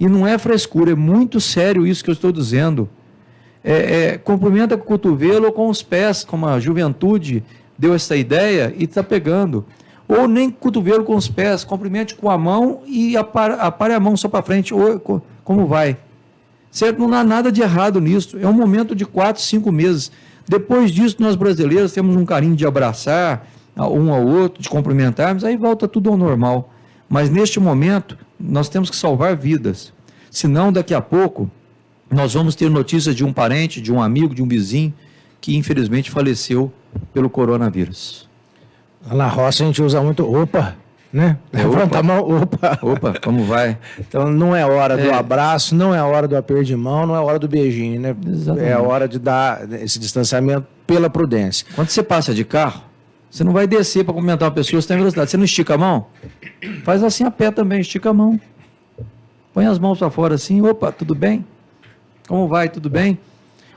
E não é frescura, é muito sério isso que eu estou dizendo. Cumprimenta com o cotovelo ou com os pés, como a juventude deu essa ideia e está pegando. Ou nem cotovelo com os pés, cumprimente com a mão e apare a mão só para frente, ou como vai. Certo? Não há nada de errado nisso. É um momento de 4, 5 meses. Depois disso, nós brasileiros temos um carinho de abraçar um ao outro, de cumprimentarmos, aí volta tudo ao normal. Mas neste momento, nós temos que salvar vidas. Senão, daqui a pouco, nós vamos ter notícias de um parente, de um amigo, de um vizinho, que infelizmente faleceu pelo coronavírus. Na roça a gente usa muito opa, né? Levanta a mão, opa. Opa, como vai? Então não é hora do abraço, não é hora do aperto de mão, não é hora do beijinho, né? Exatamente. É hora de dar esse distanciamento pela prudência. Quando você passa de carro, você não vai descer para cumprimentar uma pessoa, você está em velocidade. Você não estica a mão? Faz assim a pé também, estica a mão. Põe as mãos para fora assim, opa, tudo bem? Como vai, tudo bem?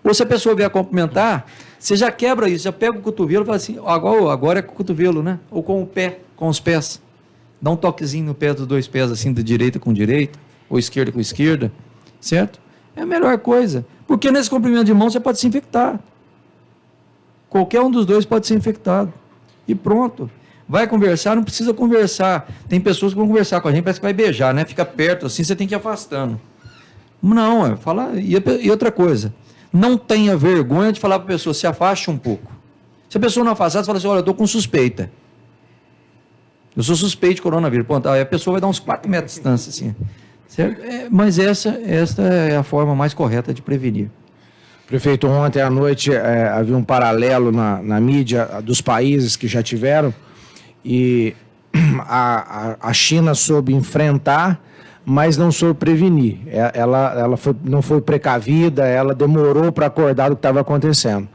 Ou se a pessoa vier cumprimentar, você já quebra isso, já pega o cotovelo e fala assim, agora é com o cotovelo, né? Ou com o pé, com os pés. Dá um toquezinho no pé dos 2 pés, assim, de direita com direita, ou esquerda com esquerda, certo? É a melhor coisa. Porque nesse cumprimento de mão você pode se infectar. Qualquer um dos dois pode ser infectado. E pronto. Vai conversar, não precisa conversar. Tem pessoas que vão conversar com a gente, parece que vai beijar, né? Fica perto, assim, você tem que ir afastando. Não, fala. E outra coisa, não tenha vergonha de falar para a pessoa, se afaste um pouco. Se a pessoa não afastar, você fala assim, olha, eu estou com suspeita. Eu sou suspeito de coronavírus. Pronto, aí a pessoa vai dar uns 4 metros de distância, assim. Certo? Mas esta é a forma mais correta de prevenir. Prefeito, ontem à noite havia um paralelo na mídia dos países que já tiveram, e a China soube enfrentar, mas não soube prevenir. Ela não foi precavida, ela demorou para acordar do que estava acontecendo.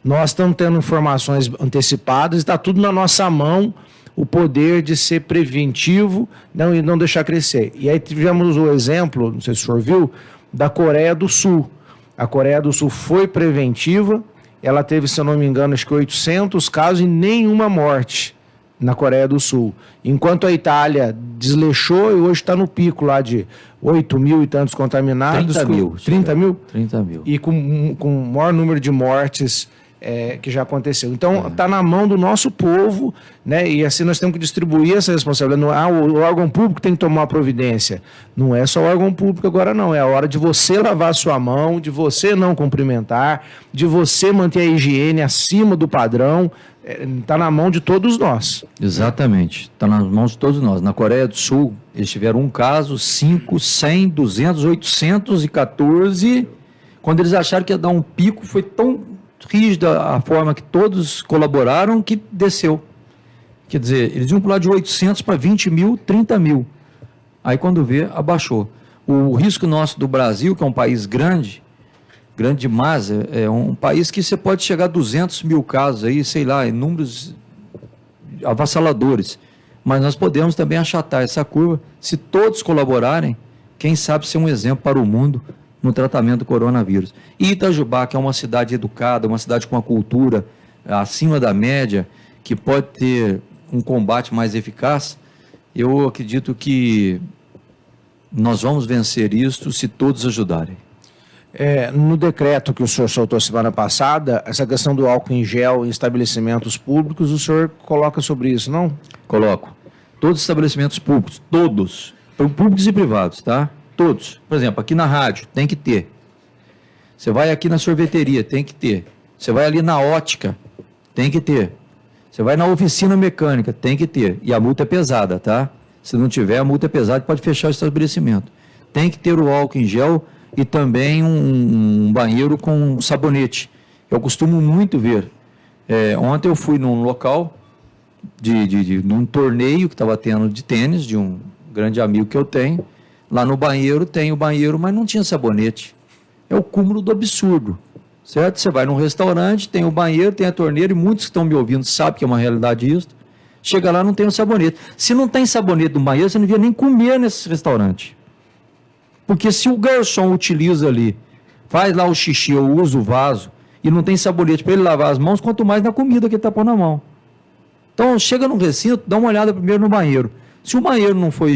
Nós estamos tendo informações antecipadas, está tudo na nossa mão, o poder de ser preventivo e não deixar crescer. E aí tivemos o exemplo, não sei se o senhor viu, da Coreia do Sul. A Coreia do Sul foi preventiva, ela teve, se eu não me engano, acho que 800 casos e nenhuma morte na Coreia do Sul. Enquanto a Itália desleixou e hoje está no pico lá de 8 mil e tantos contaminados. 30 mil. 30 mil? 30 mil. E com o maior número de mortes que já aconteceu. Então, está na mão do nosso povo, né? E assim nós temos que distribuir essa responsabilidade. Não, o órgão público tem que tomar uma providência. Não é só o órgão público agora, não. É a hora de você lavar a sua mão, de você não cumprimentar, de você manter a higiene acima do padrão. Está na mão de todos nós. Exatamente. Está nas mãos de todos nós. Na Coreia do Sul, eles tiveram um caso, 5, 100, 200, 814. Quando eles acharam que ia dar um pico, foi tão rígida a forma que todos colaboraram que desceu. Quer dizer, eles iam pular de 800 para 20 mil, 30 mil. Aí quando vê, abaixou. O risco nosso do Brasil, que é um país grande demais, é um país que você pode chegar a 200 mil casos aí, sei lá, em números avassaladores. Mas nós podemos também achatar essa curva, se todos colaborarem, quem sabe ser um exemplo para o mundo no tratamento do coronavírus. E Itajubá, que é uma cidade educada, uma cidade com uma cultura acima da média, que pode ter um combate mais eficaz, eu acredito que nós vamos vencer isso se todos ajudarem. No decreto que o senhor soltou semana passada, essa questão do álcool em gel em estabelecimentos públicos, o senhor coloca sobre isso, não? Coloco. Todos os estabelecimentos públicos, todos, públicos e privados, tá? Todos. Por exemplo, aqui na rádio, tem que ter. Você vai aqui na sorveteria, tem que ter. Você vai ali na ótica, tem que ter. Você vai na oficina mecânica, tem que ter. E a multa é pesada, tá? Se não tiver, a multa é pesada e pode fechar o estabelecimento. Tem que ter o álcool em gel e também um banheiro com sabonete. Eu costumo muito ver. Ontem eu fui num local num torneio que estava tendo de tênis, de um grande amigo que eu tenho. Lá no banheiro tem o banheiro, mas não tinha sabonete. É o cúmulo do absurdo, certo? Você vai num restaurante, tem o banheiro, tem a torneira, e muitos que estão me ouvindo sabem que é uma realidade isso. Chega lá, não tem o sabonete. Se não tem sabonete no banheiro, você não devia nem comer nesse restaurante. Porque se o garçom utiliza ali, faz lá o xixi ou usa o vaso, e não tem sabonete para ele lavar as mãos, quanto mais na comida que ele está pondo na mão. Então, chega no recinto, dá uma olhada primeiro no banheiro. Se o banheiro não for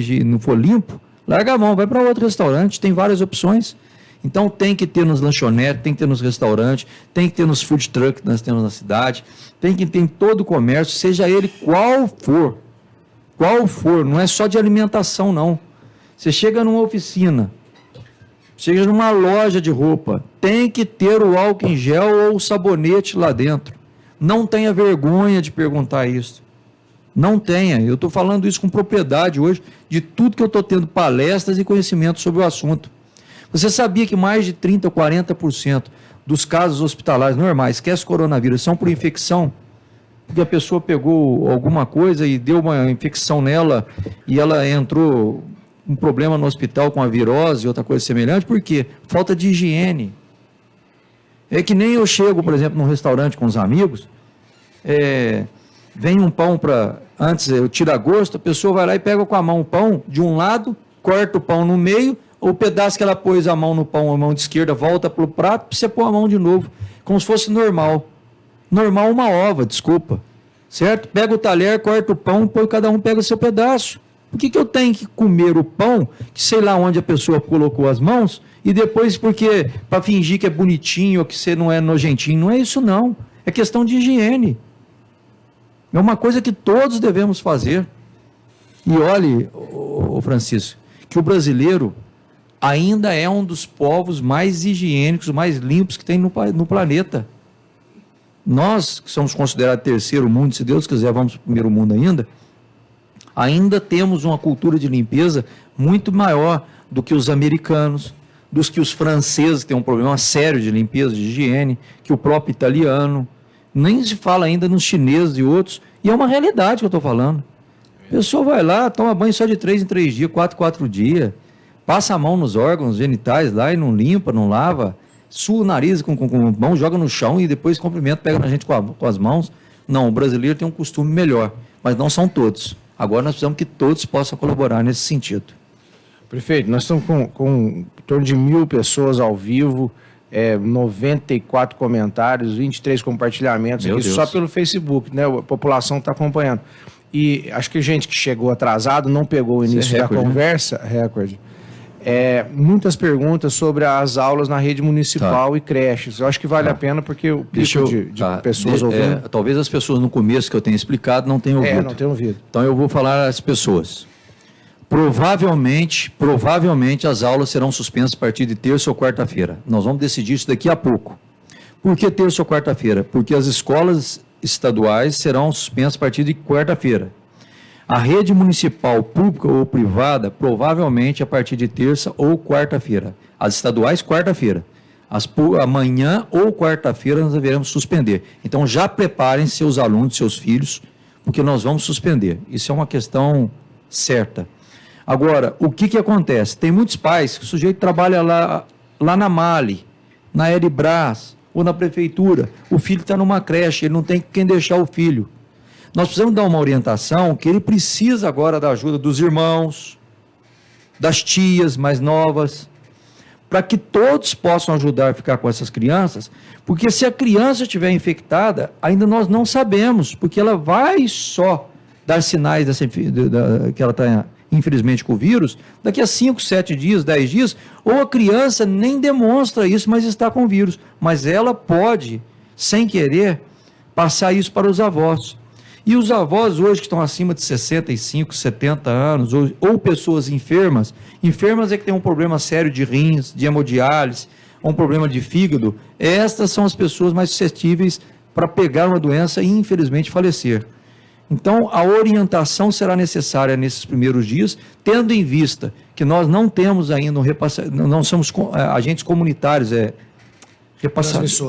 limpo, larga a mão, vai para outro restaurante, tem várias opções. Então, tem que ter nos lanchonetes, tem que ter nos restaurantes, tem que ter nos food trucks que nós temos na cidade, tem que ter em todo o comércio, seja ele qual for, não é só de alimentação, não. Você chega numa oficina, chega numa loja de roupa, tem que ter o álcool em gel ou o sabonete lá dentro. Não tenha vergonha de perguntar isso. Não tenha. Eu estou falando isso com propriedade hoje, de tudo que eu estou tendo palestras e conhecimento sobre o assunto. Você sabia que mais de 30% ou 40% dos casos hospitalares normais, que é coronavírus, são por infecção? Porque a pessoa pegou alguma coisa e deu uma infecção nela e ela entrou um problema no hospital com a virose e outra coisa semelhante. Por quê? Falta de higiene. É que nem eu chego, por exemplo, num restaurante com os amigos, vem um pão para... Antes eu tiro a gosto, a pessoa vai lá e pega com a mão o pão de um lado, corta o pão no meio, o pedaço que ela pôs a mão no pão, a mão de esquerda, volta para o prato, para você pôr a mão de novo, como se fosse normal. Normal uma ova, desculpa. Certo? Pega o talher, corta o pão, cada um pega o seu pedaço. Por que eu tenho que comer o pão, que sei lá onde a pessoa colocou as mãos, e depois porque para fingir que é bonitinho ou que você não é nojentinho? Não é isso não. É questão de higiene. É uma coisa que todos devemos fazer. E olhe, Francisco, que o brasileiro ainda é um dos povos mais higiênicos, mais limpos que tem no planeta. Nós, que somos considerados terceiro mundo, se Deus quiser, vamos para o primeiro mundo ainda temos uma cultura de limpeza muito maior do que os americanos, dos que os franceses, que têm um problema sério de limpeza, de higiene, que o próprio italiano, nem se fala ainda nos chineses e outros, e é uma realidade que eu estou falando. A pessoa vai lá, toma banho só de 3 em 3 dias, 4 em 4 dias, passa a mão nos órgãos genitais lá e não limpa, não lava, sua o nariz com a mão, joga no chão e depois cumprimenta, pega na gente com as mãos. Não, o brasileiro tem um costume melhor, mas não são todos. Agora nós precisamos que todos possam colaborar nesse sentido. Prefeito, nós estamos com em torno de 1.000 pessoas ao vivo, 94 comentários, 23 compartilhamentos, aqui só pelo Facebook, né? A população está acompanhando. E acho que gente que chegou atrasado não pegou o início da conversa, recorde. Muitas perguntas sobre as aulas na rede municipal e creches. Eu acho que vale a pena porque o pico de pessoas ouvindo... talvez as pessoas no começo que eu tenho explicado não tenham ouvido. Não tenham ouvido. Então eu vou falar às pessoas. Provavelmente as aulas serão suspensas a partir de terça ou quarta-feira. Nós vamos decidir isso daqui a pouco. Por que terça ou quarta-feira? Porque as escolas estaduais serão suspensas a partir de quarta-feira. A rede municipal, pública ou privada, provavelmente a partir de terça ou quarta-feira. As estaduais, quarta-feira. Amanhã ou quarta-feira nós deveremos suspender. Então já preparem seus alunos, seus filhos, porque nós vamos suspender. Isso é uma questão certa. Agora, o que acontece? Tem muitos pais que o sujeito trabalha lá na Mali, na Eribras ou na prefeitura. O filho está numa creche, ele não tem quem deixar o filho. Nós precisamos dar uma orientação que ele precisa agora da ajuda dos irmãos, das tias mais novas, para que todos possam ajudar a ficar com essas crianças, porque se a criança estiver infectada, ainda nós não sabemos, porque ela vai só dar sinais que ela está, infelizmente, com o vírus, daqui a 5, 7 dias, 10 dias, ou a criança nem demonstra isso, mas está com o vírus, mas ela pode, sem querer, passar isso para os avós. E os avós hoje que estão acima de 65, 70 anos, ou pessoas enfermas é que tem um problema sério de rins, de hemodiálise, um problema de fígado, estas são as pessoas mais suscetíveis para pegar uma doença e infelizmente falecer. Então a orientação será necessária nesses primeiros dias, tendo em vista que nós não temos ainda não somos agentes comunitários,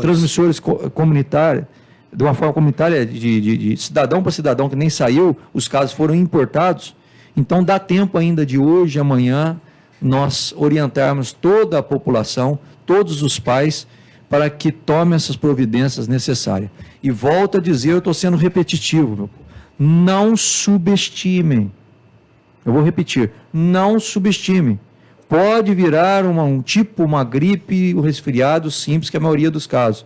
transmissores comunitários, de uma forma comunitária, de cidadão para cidadão que nem saiu, os casos foram importados. Então, dá tempo ainda de hoje, amanhã, nós orientarmos toda a população, todos os pais, para que tomem essas providências necessárias. E volto a dizer, eu estou sendo repetitivo, meu povo, não subestimem. Eu vou repetir, não subestimem. Pode virar uma gripe, um resfriado simples, que é a maioria dos casos.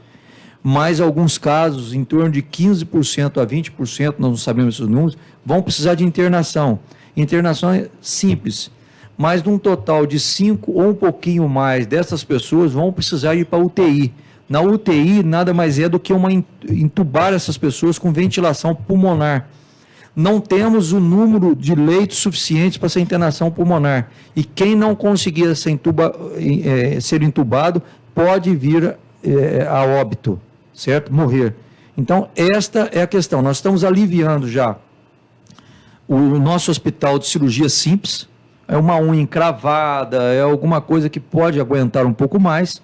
Mas alguns casos, em torno de 15% a 20%, nós não sabemos esses números, vão precisar de internação. Internação é simples, mas num total de 5 ou um pouquinho mais dessas pessoas vão precisar ir para a UTI. Na UTI, nada mais é do que entubar essas pessoas com ventilação pulmonar. Não temos o número de leitos suficientes para essa internação pulmonar. E quem não conseguir ser entubado pode vir a óbito, certo? Morrer. Então, esta é a questão. Nós estamos aliviando já o nosso hospital de cirurgia simples. É uma unha encravada, é alguma coisa que pode aguentar um pouco mais,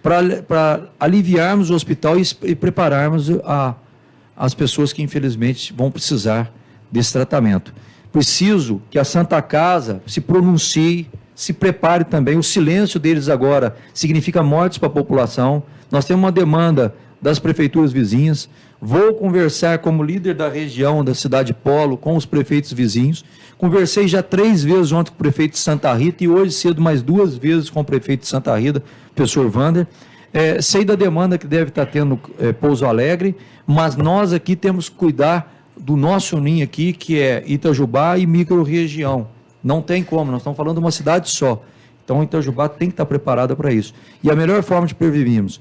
para aliviarmos o hospital e prepararmos as pessoas que, infelizmente, vão precisar desse tratamento. Preciso que a Santa Casa se pronuncie, se prepare também. O silêncio deles agora significa mortes para a população. Nós temos uma demanda das prefeituras vizinhas. Vou conversar como líder da região, da cidade Polo, com os prefeitos vizinhos. Conversei já 3 vezes ontem com o prefeito de Santa Rita e hoje cedo mais 2 vezes com o prefeito de Santa Rita, professor Wander. Sei da demanda que deve estar tendo Pouso Alegre, mas nós aqui temos que cuidar do nosso ninho aqui, que é Itajubá e micro-região. Não tem como, nós estamos falando de uma cidade só. Então, Itajubá tem que estar preparada para isso. E a melhor forma de prevenirmos,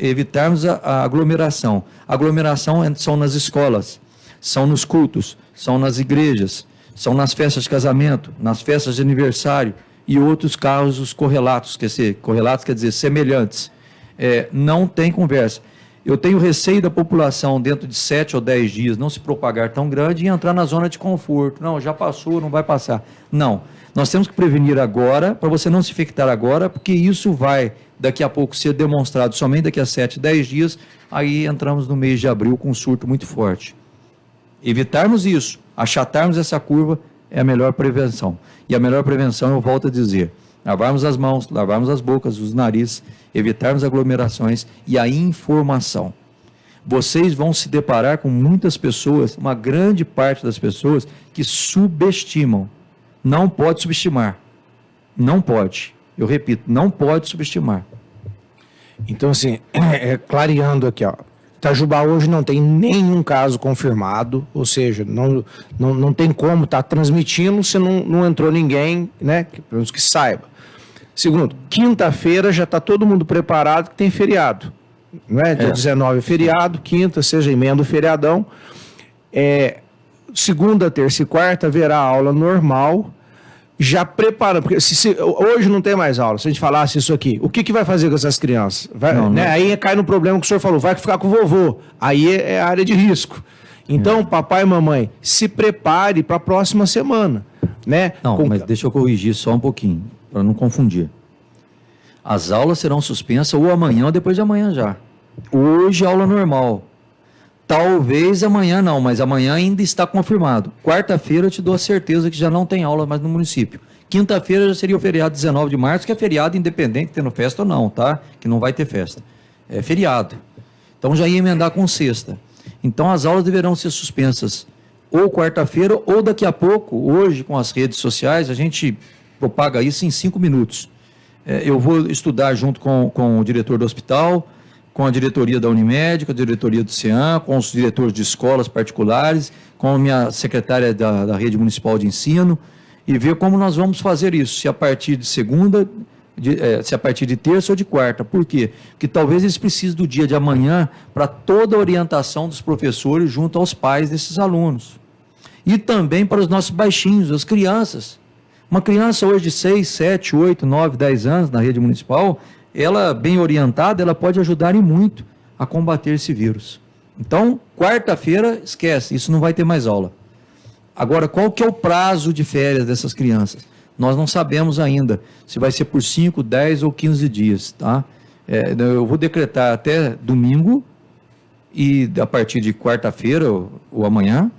evitarmos a aglomeração. A aglomeração são nas escolas, são nos cultos, são nas igrejas, são nas festas de casamento, nas festas de aniversário e outros casos correlatos, quer dizer, semelhantes. Não tem conversa. Eu tenho receio da população, dentro de 7 ou 10 dias, não se propagar tão grande e entrar na zona de conforto. Não, já passou, não vai passar. Não, nós temos que prevenir agora, para você não se infectar agora, porque isso vai, daqui a pouco, ser demonstrado somente daqui a 7, 10 dias, aí entramos no mês de abril com um surto muito forte. Evitarmos isso, achatarmos essa curva, é a melhor prevenção. E a melhor prevenção, eu volto a dizer, lavarmos as mãos, lavarmos as bocas, os narizes, evitarmos aglomerações e a informação. Vocês vão se deparar com muitas pessoas, uma grande parte das pessoas, que subestimam. Não pode subestimar. Não pode. Eu repito, não pode subestimar. Então, assim, clareando aqui, ó. Itajubá hoje não tem nenhum caso confirmado, ou seja, não tem como estar transmitindo se não entrou ninguém, né? Pelo menos que saiba. Segundo, quinta-feira já está todo mundo preparado que tem feriado. Não é? Dia 19 é feriado, quinta, seja emenda o feriadão. Segunda, terça e quarta haverá aula normal, já preparando, porque hoje não tem mais aula, se a gente falasse isso aqui, o que vai fazer com essas crianças? Aí cai no problema que o senhor falou, vai ficar com o vovô, aí é área de risco. Então, papai e mamãe, se prepare para a próxima semana. Né? Mas deixa eu corrigir só um pouquinho, para não confundir. As aulas serão suspensas ou amanhã ou depois de amanhã já. Hoje, aula normal. Talvez amanhã não, mas amanhã ainda está confirmado. Quarta-feira eu te dou a certeza que já não tem aula mais no município. Quinta-feira já seria o feriado 19 de março, que é feriado independente, tendo festa ou não, tá? Que não vai ter festa. É feriado. Então já ia emendar com sexta. Então as aulas deverão ser suspensas ou quarta-feira ou daqui a pouco, hoje com as redes sociais, a gente propaga isso em 5 minutos. Eu vou estudar junto com o diretor do hospital, com a diretoria da Unimed, com a diretoria do CEAM, com os diretores de escolas particulares, com a minha secretária da rede municipal de ensino, e ver como nós vamos fazer isso, se a partir de segunda, se a partir de terça ou de quarta. Por quê? Porque talvez eles precisem do dia de amanhã para toda a orientação dos professores junto aos pais desses alunos. E também para os nossos baixinhos, as crianças. Uma criança hoje de 6, 7, 8, 9, 10 anos na rede municipal, ela bem orientada, ela pode ajudar e muito a combater esse vírus. Então, quarta-feira, esquece, isso não vai ter mais aula. Agora, qual que é o prazo de férias dessas crianças? Nós não sabemos ainda se vai ser por 5, 10 ou 15 dias, tá? Eu vou decretar até domingo, e a partir de quarta-feira ou amanhã,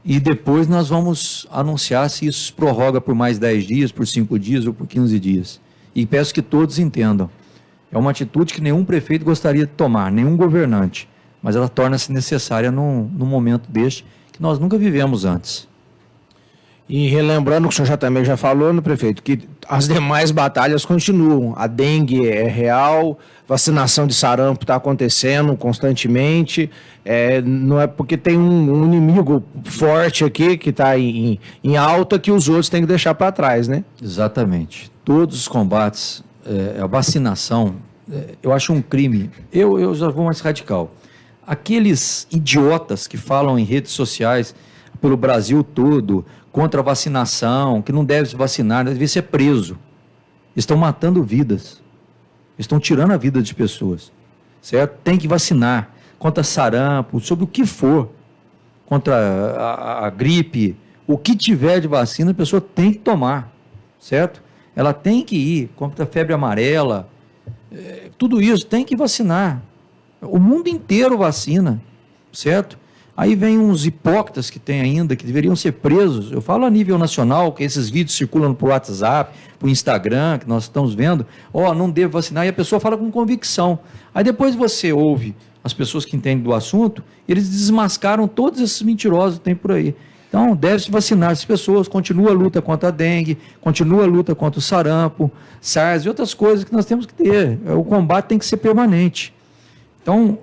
e depois nós vamos anunciar se isso se prorroga por mais 10 dias, por 5 dias ou por 15 dias. E peço que todos entendam. É uma atitude que nenhum prefeito gostaria de tomar, nenhum governante, mas ela torna-se necessária num momento deste que nós nunca vivemos antes. E relembrando que o senhor também já falou, no prefeito, que as demais batalhas continuam. A dengue é real, vacinação de sarampo está acontecendo constantemente. Não é porque tem um inimigo forte aqui que está em alta que os outros têm que deixar para trás, né? Exatamente. Todos os combates, a vacinação, eu acho um crime. Eu já vou mais radical. Aqueles idiotas que falam em redes sociais pelo Brasil todo contra a vacinação, que não deve se vacinar, deve ser preso. Estão matando vidas. Estão tirando a vida de pessoas. Certo? Tem que vacinar contra sarampo, sobre o que for. Contra a gripe, o que tiver de vacina, a pessoa tem que tomar. Certo? Ela tem que ir contra a febre amarela. Tudo isso tem que vacinar. O mundo inteiro vacina. Certo? Aí vem uns hipócritas que tem ainda, que deveriam ser presos. Eu falo a nível nacional, que esses vídeos circulam por WhatsApp, por Instagram, que nós estamos vendo. Não devo vacinar, e a pessoa fala com convicção. Aí depois você ouve as pessoas que entendem do assunto, eles desmascaram todos esses mentirosos que tem por aí. Então, deve-se vacinar as pessoas, continua a luta contra a dengue, continua a luta contra o sarampo, SARS e outras coisas que nós temos que ter. O combate tem que ser permanente. Então,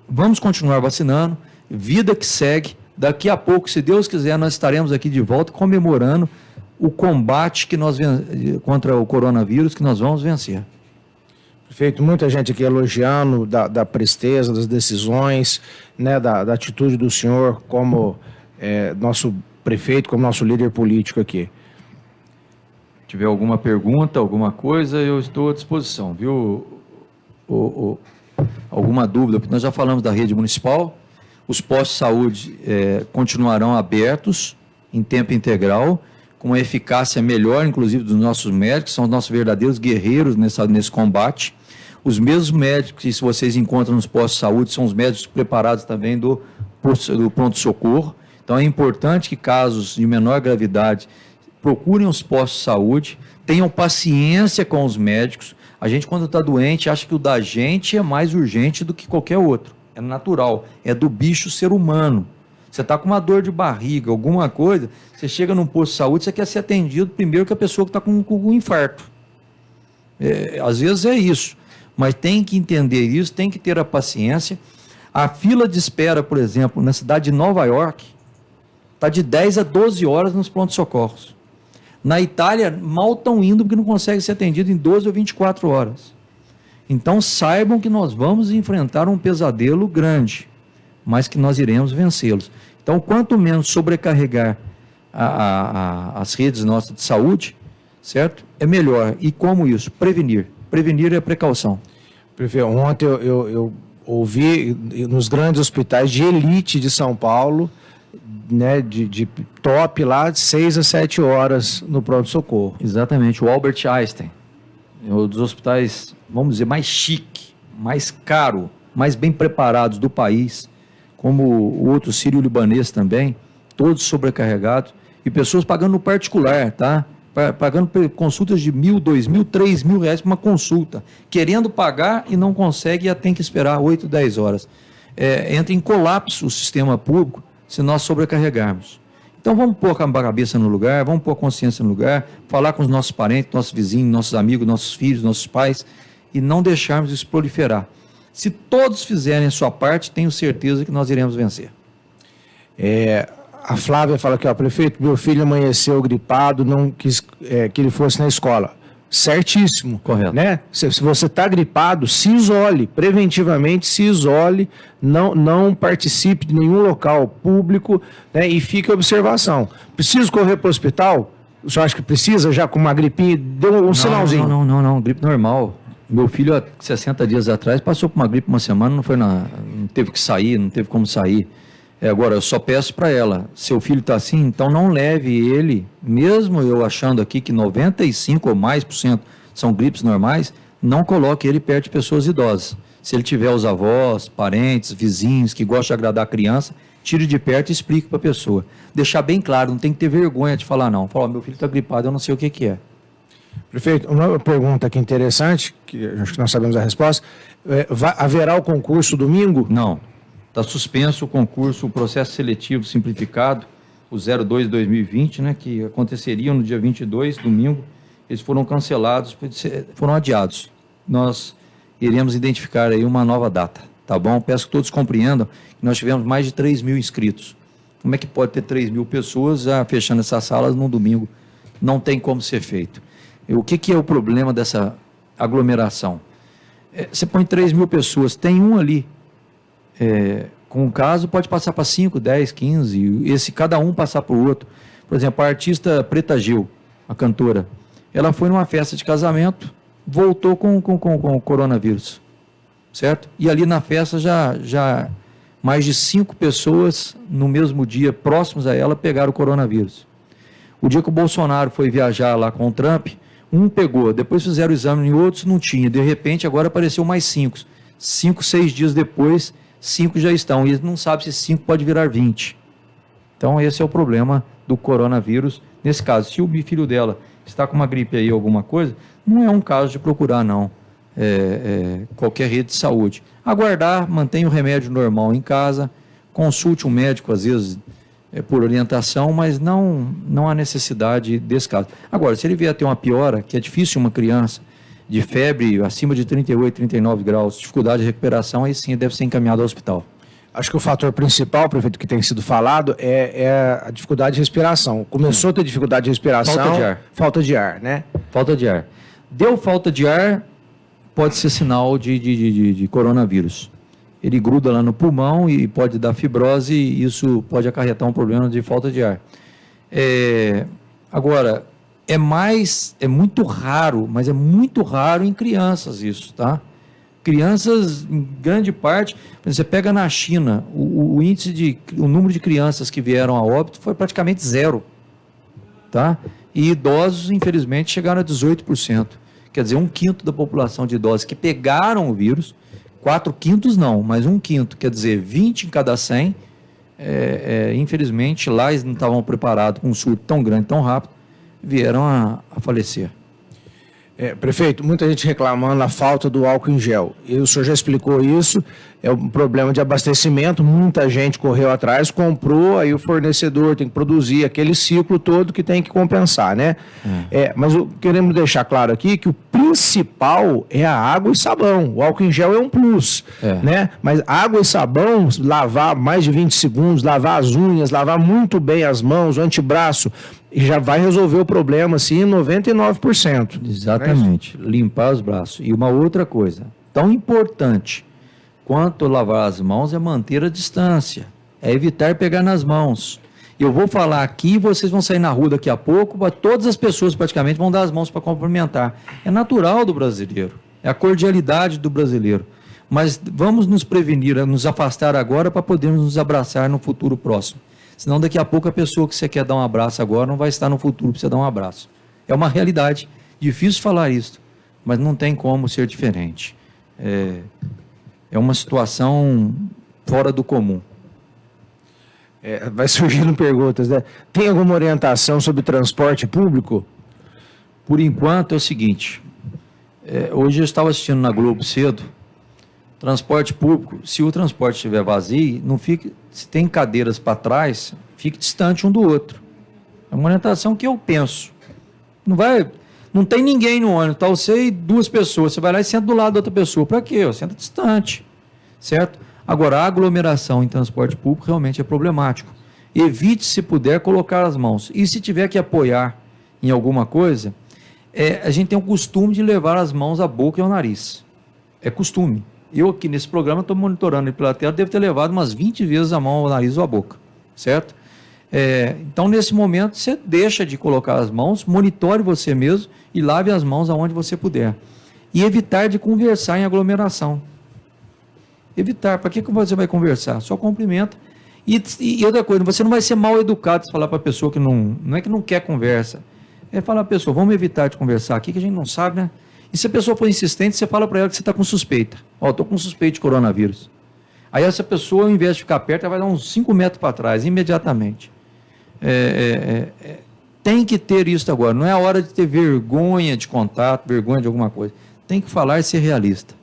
vamos continuar vacinando. Vida que segue, daqui a pouco, se Deus quiser, nós estaremos aqui de volta comemorando o combate contra o coronavírus que nós vamos vencer. Prefeito, muita gente aqui elogiando da presteza, das decisões, né, da atitude do senhor como nosso prefeito, como nosso líder político aqui. Se tiver alguma pergunta, alguma coisa, eu estou à disposição, viu? Alguma dúvida, porque nós já falamos da rede municipal. Os postos de saúde continuarão abertos em tempo integral, com uma eficácia melhor, inclusive dos nossos médicos, são os nossos verdadeiros guerreiros nesse combate. Os mesmos médicos que vocês encontram nos postos de saúde são os médicos preparados também do pronto-socorro. Então é importante que casos de menor gravidade procurem os postos de saúde, tenham paciência com os médicos. A gente, quando está doente, acha que o da gente é mais urgente do que qualquer outro. É natural, é do bicho ser humano. Você está com uma dor de barriga, alguma coisa, você chega num posto de saúde, você quer ser atendido primeiro que a pessoa que está com um infarto. Às vezes é isso, mas tem que entender isso, tem que ter a paciência. A fila de espera, por exemplo, na cidade de Nova York, está de 10 a 12 horas nos prontos-socorros. Na Itália, mal estão indo porque não conseguem ser atendidos em 12 ou 24 horas. Então saibam que nós vamos enfrentar um pesadelo grande, mas que nós iremos vencê-los. Então, quanto menos sobrecarregar as redes nossas de saúde, certo? É melhor. E como isso? Prevenir. Prevenir é precaução. Prefeito, ontem eu ouvi nos grandes hospitais de elite de São Paulo, né, de top lá, de 6 a 7 horas no pronto-socorro. Exatamente. O Albert Einstein, é um dos hospitais, vamos dizer, mais chique, mais caro, mais bem preparados do país, como o outro sírio-libanês também, todos sobrecarregados, e pessoas pagando no particular, tá? Pagando consultas de R$1.000, R$2.000, R$3.000 para uma consulta, querendo pagar e não consegue e tem que esperar 8, 10 horas. Entra em colapso o sistema público se nós sobrecarregarmos. Então vamos pôr a cabeça no lugar, vamos pôr a consciência no lugar, falar com os nossos parentes, nossos vizinhos, nossos amigos, nossos filhos, nossos pais, e não deixarmos isso proliferar. Se todos fizerem a sua parte, tenho certeza que nós iremos vencer. A Flávia fala aqui, prefeito, meu filho amanheceu gripado, não quis que ele fosse na escola. Certíssimo. Correto. Né? Se você está gripado, se isole, preventivamente se isole, não participe de nenhum local público, né, e fique em observação. Preciso correr para o hospital? O senhor acha que precisa, já com uma gripinha? Deu um sinalzinho? Não, gripe normal. Meu filho, há 60 dias atrás, passou por uma gripe uma semana, não teve que sair, não teve como sair. Agora, eu só peço para ela, seu filho está assim, então não leve ele, mesmo eu achando aqui que 95% ou mais são gripes normais, não coloque ele perto de pessoas idosas. Se ele tiver os avós, parentes, vizinhos que gostam de agradar a criança, tire de perto e explique para a pessoa. Deixar bem claro, não tem que ter vergonha de falar não. Fala, meu filho está gripado, eu não sei o que é. Prefeito, uma pergunta aqui interessante, que acho que nós sabemos a resposta. Haverá o concurso domingo? Não. Está suspenso o concurso, o processo seletivo simplificado, o 02-2020, né, que aconteceria no dia 22, domingo. Eles foram cancelados, foram adiados. Nós iremos identificar aí uma nova data, tá bom? Peço que todos compreendam que nós tivemos mais de 3 mil inscritos. Como é que pode ter 3 mil pessoas fechando essas salas num domingo? Não tem como ser feito. O que é o problema dessa aglomeração? Você põe 3 mil pessoas, tem um ali, com o caso pode passar para 5, 10, 15, cada um passar para o outro. Por exemplo, a artista Preta Gil, a cantora, ela foi numa festa de casamento, voltou com o coronavírus, certo? E ali na festa já mais de 5 pessoas no mesmo dia, próximos a ela, pegaram o coronavírus. O dia que o Bolsonaro foi viajar lá com o Trump, um pegou, depois fizeram o exame em outros, não tinha. De repente, agora apareceu mais 5. 5, 6 dias depois, 5 já estão. E não sabe se 5 pode virar 20. Então, esse é o problema do coronavírus. Nesse caso, se o filho dela está com uma gripe aí, alguma coisa, não é um caso de procurar, não. Qualquer rede de saúde. Aguardar, mantenha o remédio normal em casa, consulte um médico, às vezes, por orientação, mas não há necessidade desse caso. Agora, se ele vier a ter uma piora, que é difícil uma criança de febre acima de 38, 39 graus, dificuldade de recuperação, aí sim deve ser encaminhado ao hospital. Acho que o fator principal, prefeito, que tem sido falado é a dificuldade de respiração. Começou a ter dificuldade de respiração. Falta de ar. Falta de ar, né? Falta de ar. Deu falta de ar, pode ser sinal de coronavírus. Ele gruda lá no pulmão e pode dar fibrose e isso pode acarretar um problema de falta de ar. Agora, é muito raro, mas é muito raro em crianças isso, tá? Crianças, em grande parte, você pega na China, o número de crianças que vieram a óbito foi praticamente 0, tá? E idosos, infelizmente, chegaram a 18%. Quer dizer, 1/5 da população de idosos que pegaram o vírus, 4/5 não, mas 1/5, quer dizer, 20 em cada 100, infelizmente, lá eles não estavam preparados com um surto tão grande, tão rápido, vieram a falecer. Prefeito, muita gente reclamando da falta do álcool em gel. E o senhor já explicou isso, é um problema de abastecimento, muita gente correu atrás, comprou, aí o fornecedor tem que produzir aquele ciclo todo que tem que compensar, né? Mas queremos deixar claro aqui que o principal é a água e sabão. O álcool em gel é um plus, né? Mas água e sabão, lavar mais de 20 segundos, lavar as unhas, lavar muito bem as mãos, o antebraço, e já vai resolver o problema, assim, em 99%. Exatamente, limpar os braços. E uma outra coisa, tão importante quanto lavar as mãos é manter a distância, é evitar pegar nas mãos. Eu vou falar aqui, vocês vão sair na rua daqui a pouco, todas as pessoas praticamente vão dar as mãos para cumprimentar. É natural do brasileiro, é a cordialidade do brasileiro. Mas vamos nos prevenir, nos afastar agora para podermos nos abraçar no futuro próximo. Senão daqui a pouco a pessoa que você quer dar um abraço agora não vai estar no futuro para você dar um abraço. É uma realidade. Difícil falar isso, mas não tem como ser diferente. É uma situação fora do comum. Vai surgindo perguntas, né? Tem alguma orientação sobre transporte público? Por enquanto é o seguinte, hoje eu estava assistindo na Globo cedo, transporte público, se o transporte estiver vazio, não fique, se tem cadeiras para trás, fique distante um do outro. É uma orientação que eu penso. Não tem ninguém no ônibus, tá você e 2 pessoas, você vai lá e senta do lado da outra pessoa. Para quê? Senta distante, certo? Agora, a aglomeração em transporte público realmente é problemático. Evite, se puder, colocar as mãos. E se tiver que apoiar em alguma coisa, a gente tem o costume de levar as mãos à boca e ao nariz. É costume. Eu aqui nesse programa estou monitorando ele pela tela, devo ter levado umas 20 vezes a mão ao nariz ou à boca, certo? Então, nesse momento, você deixa de colocar as mãos, monitore você mesmo e lave as mãos aonde você puder. E evitar de conversar em aglomeração. Evitar. Para que você vai conversar? Só cumprimenta. E outra coisa, você não vai ser mal educado se falar para a pessoa que não é que não quer conversa. Falar para a pessoa, vamos evitar de conversar aqui, que a gente não sabe, né? E se a pessoa for insistente, você fala para ela que você está com suspeita. Estou com suspeita de coronavírus. Aí essa pessoa, ao invés de ficar perto, ela vai dar uns 5 metros para trás, imediatamente. Tem que ter isso agora. Não é a hora de ter vergonha de contato, vergonha de alguma coisa. Tem que falar e ser realista.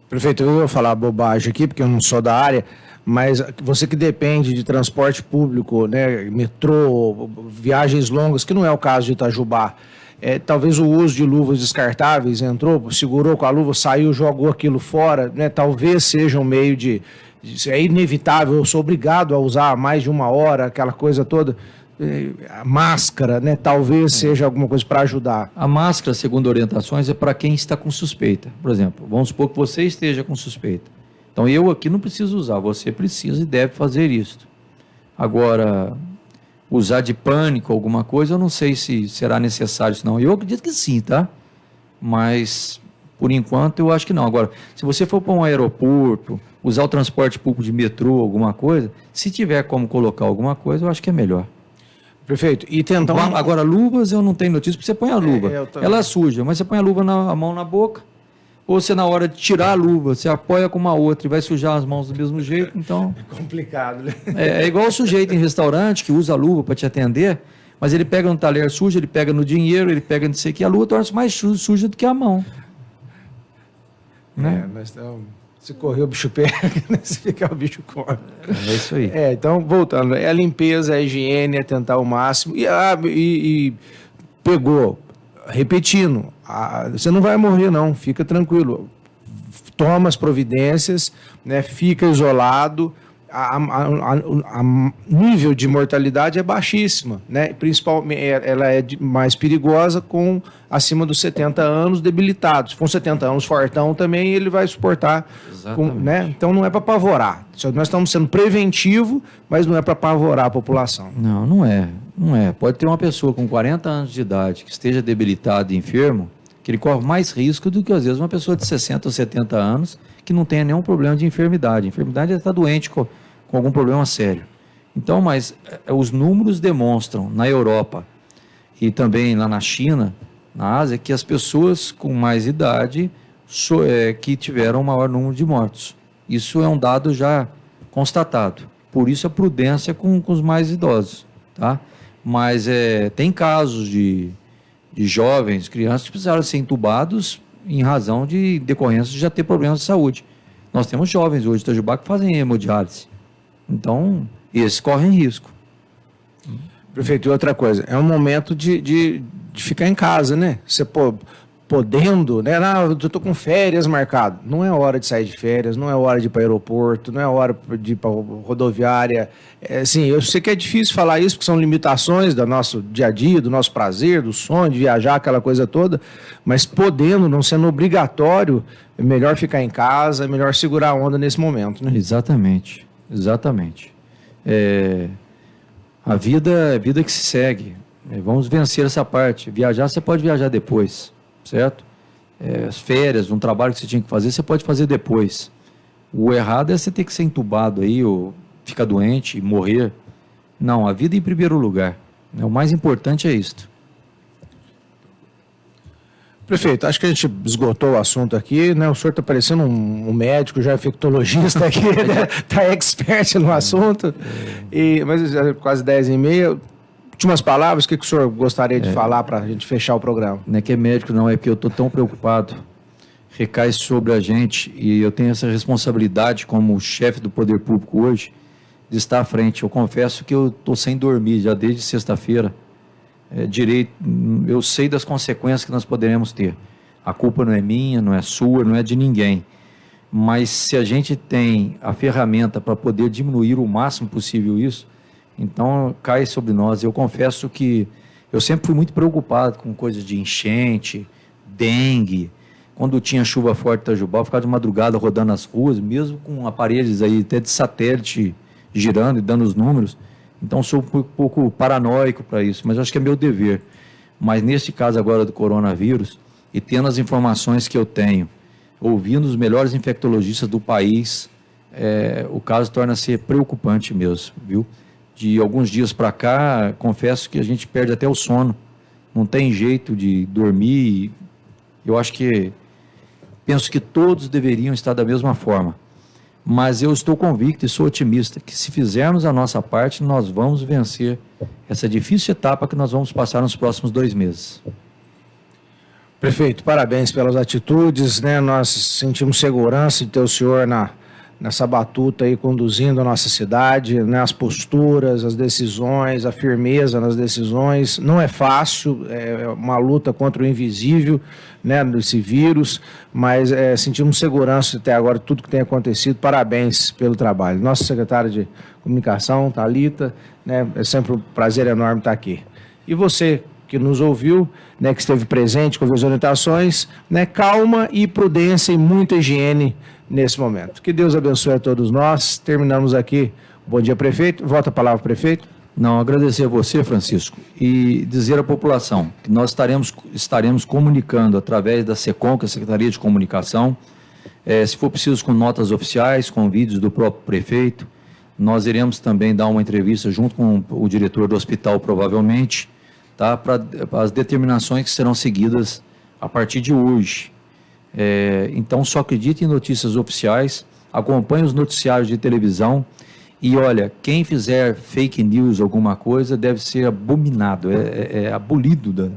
Prefeito, eu vou falar bobagem aqui, porque eu não sou da área, mas você que depende de transporte público, né, metrô, viagens longas, que não é o caso de Itajubá, talvez o uso de luvas descartáveis entrou, segurou com a luva, saiu, jogou aquilo fora, né, talvez seja um meio é inevitável, eu sou obrigado a usar mais de 1 hora, aquela coisa toda. A máscara, né, talvez seja alguma coisa para ajudar. A máscara, segundo orientações, é para quem está com suspeita. Por exemplo, vamos supor que você esteja com suspeita. Então, eu aqui não preciso usar, você precisa e deve fazer isso. Agora, usar de pânico alguma coisa, eu não sei se será necessário, não. Eu acredito que sim, tá? Mas, por enquanto, eu acho que não. Agora, se você for para um aeroporto, usar o transporte público de metrô, alguma coisa, se tiver como colocar alguma coisa, eu acho que é melhor. Perfeito. E tentar Agora, luvas eu não tenho notícia, porque você põe a luva. Ela é suja, mas você põe a luva a mão na boca, ou você na hora de tirar a luva, você apoia com uma outra e vai sujar as mãos do mesmo jeito, então... É complicado, né? É igual o sujeito em restaurante que usa a luva para te atender, mas ele pega no talher sujo, ele pega no dinheiro, ele pega não sei o que, a luva torna-se mais suja do que a mão. Né? Nós estamos... Se correr o bicho pega, se ficar o bicho come. É isso aí. Então, voltando, a limpeza, a higiene, é tentar o máximo. E pegou, repetindo, você não vai morrer não, fica tranquilo. Toma as providências, né, fica isolado, a nível de mortalidade é baixíssima, né? Principalmente ela é mais perigosa com acima dos 70 anos debilitados. Com 70 anos fortão também ele vai suportar, né? Então não é para apavorar. Nós estamos sendo preventivo, mas não é para apavorar a população. Não é. Pode ter uma pessoa com 40 anos de idade que esteja debilitado e enfermo, que ele corre mais risco do que às vezes uma pessoa de 60 ou 70 anos que não tenha nenhum problema de enfermidade. A enfermidade, ele está doente com algum problema sério. Então, mas os números demonstram na Europa e também lá na China, na Ásia, que as pessoas com mais idade que tiveram o maior número de mortos. Isso é um dado já constatado. Por isso a prudência com os mais idosos, tá? Mas tem casos de jovens, crianças que precisaram ser entubados em razão de decorrência de já ter problemas de saúde. Nós temos jovens hoje de Itajubá que fazem hemodiálise. Então, esses correm risco. Prefeito, e outra coisa, é um momento de ficar em casa, né? Você podendo, né? Eu estou com férias marcado. Não é hora de sair de férias, não é hora de ir para o aeroporto, não é hora de ir para a rodoviária. Assim, eu sei que é difícil falar isso, porque são limitações do nosso dia a dia, do nosso prazer, do sonho de viajar, aquela coisa toda, mas podendo, não sendo obrigatório, é melhor ficar em casa, é melhor segurar a onda nesse momento, né? Exatamente. A vida é vida que se segue. Vamos vencer essa parte. Viajar, você pode viajar depois, certo? As férias, um trabalho que você tinha que fazer, você pode fazer depois. O errado é você ter que ser entubado aí, ou ficar doente e morrer. Não, a vida em primeiro lugar. O mais importante é isto. Prefeito, acho que a gente esgotou o assunto aqui, né? O senhor está parecendo um médico, já infectologista aqui, né? Está expert no assunto, mas é quase 10h30. Últimas palavras, o que o senhor gostaria de falar para a gente fechar o programa? Não é que é médico, não, é que eu estou tão preocupado. Recai sobre a gente e eu tenho essa responsabilidade como chefe do poder público hoje de estar à frente. Eu confesso que eu estou sem dormir já desde sexta-feira. Eu sei das consequências que nós poderemos ter. A culpa não é minha, não é sua, não é de ninguém. Mas se a gente tem a ferramenta para poder diminuir o máximo possível isso, então cai sobre nós. Eu confesso que eu sempre fui muito preocupado com coisas de enchente, dengue. Quando tinha chuva forte em Itajubá, eu ficava de madrugada rodando as ruas, mesmo com aparelhos aí até de satélite girando e dando os números. Então, sou um pouco paranoico para isso, mas acho que é meu dever. Mas, neste caso agora do coronavírus, e tendo as informações que eu tenho, ouvindo os melhores infectologistas do país, o caso torna-se preocupante mesmo, viu? De alguns dias para cá, confesso que a gente perde até o sono. Não tem jeito de dormir. Eu acho que Penso que todos deveriam estar da mesma forma. Mas eu estou convicto e sou otimista que se fizermos a nossa parte, nós vamos vencer essa difícil etapa que nós vamos passar nos próximos 2 meses. Prefeito, parabéns pelas atitudes, né? Nós sentimos segurança de ter o senhor nessa batuta aí conduzindo a nossa cidade, né? As posturas, as decisões, a firmeza nas decisões. Não é fácil, é uma luta contra o invisível, né? Desse vírus, mas sentimos segurança até agora de tudo que tem acontecido. Parabéns pelo trabalho. Nossa secretária de Comunicação, Thalita, né? É sempre um prazer enorme estar aqui. E você que nos ouviu, né, que esteve presente com as orientações, né, calma e prudência e muita higiene nesse momento. Que Deus abençoe a todos nós. Terminamos aqui. Bom dia, prefeito. Volta a palavra, prefeito. Não, agradecer a você, Francisco, e dizer à população que nós estaremos comunicando através da SECOM, que é a Secretaria de Comunicação, se for preciso com notas oficiais, com vídeos do próprio prefeito. Nós iremos também dar uma entrevista junto com o diretor do hospital, provavelmente, tá, para as determinações que serão seguidas a partir de hoje. Então, só acredite em notícias oficiais, acompanhe os noticiários de televisão e, olha, quem fizer fake news, alguma coisa, deve ser abominado, abolido,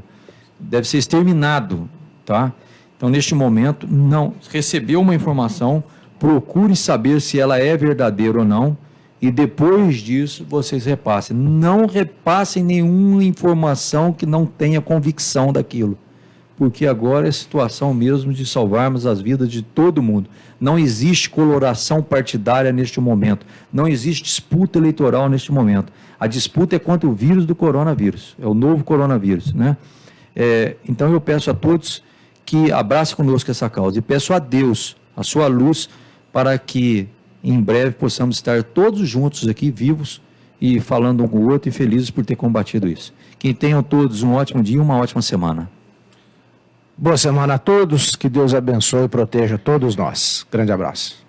deve ser exterminado, tá? Então, neste momento, não recebeu uma informação, procure saber se ela é verdadeira ou não, e depois disso vocês repassem. Não repassem nenhuma informação que não tenha convicção daquilo, porque agora é situação mesmo de salvarmos as vidas de todo mundo. Não existe coloração partidária neste momento, não existe disputa eleitoral neste momento. A disputa é contra o vírus do coronavírus, é o novo coronavírus, né? Então eu peço a todos que abracem conosco essa causa e peço a Deus a sua luz para que em breve possamos estar todos juntos aqui, vivos e falando um com o outro e felizes por ter combatido isso. Que tenham todos um ótimo dia e uma ótima semana. Boa semana a todos, que Deus abençoe e proteja todos nós. Grande abraço.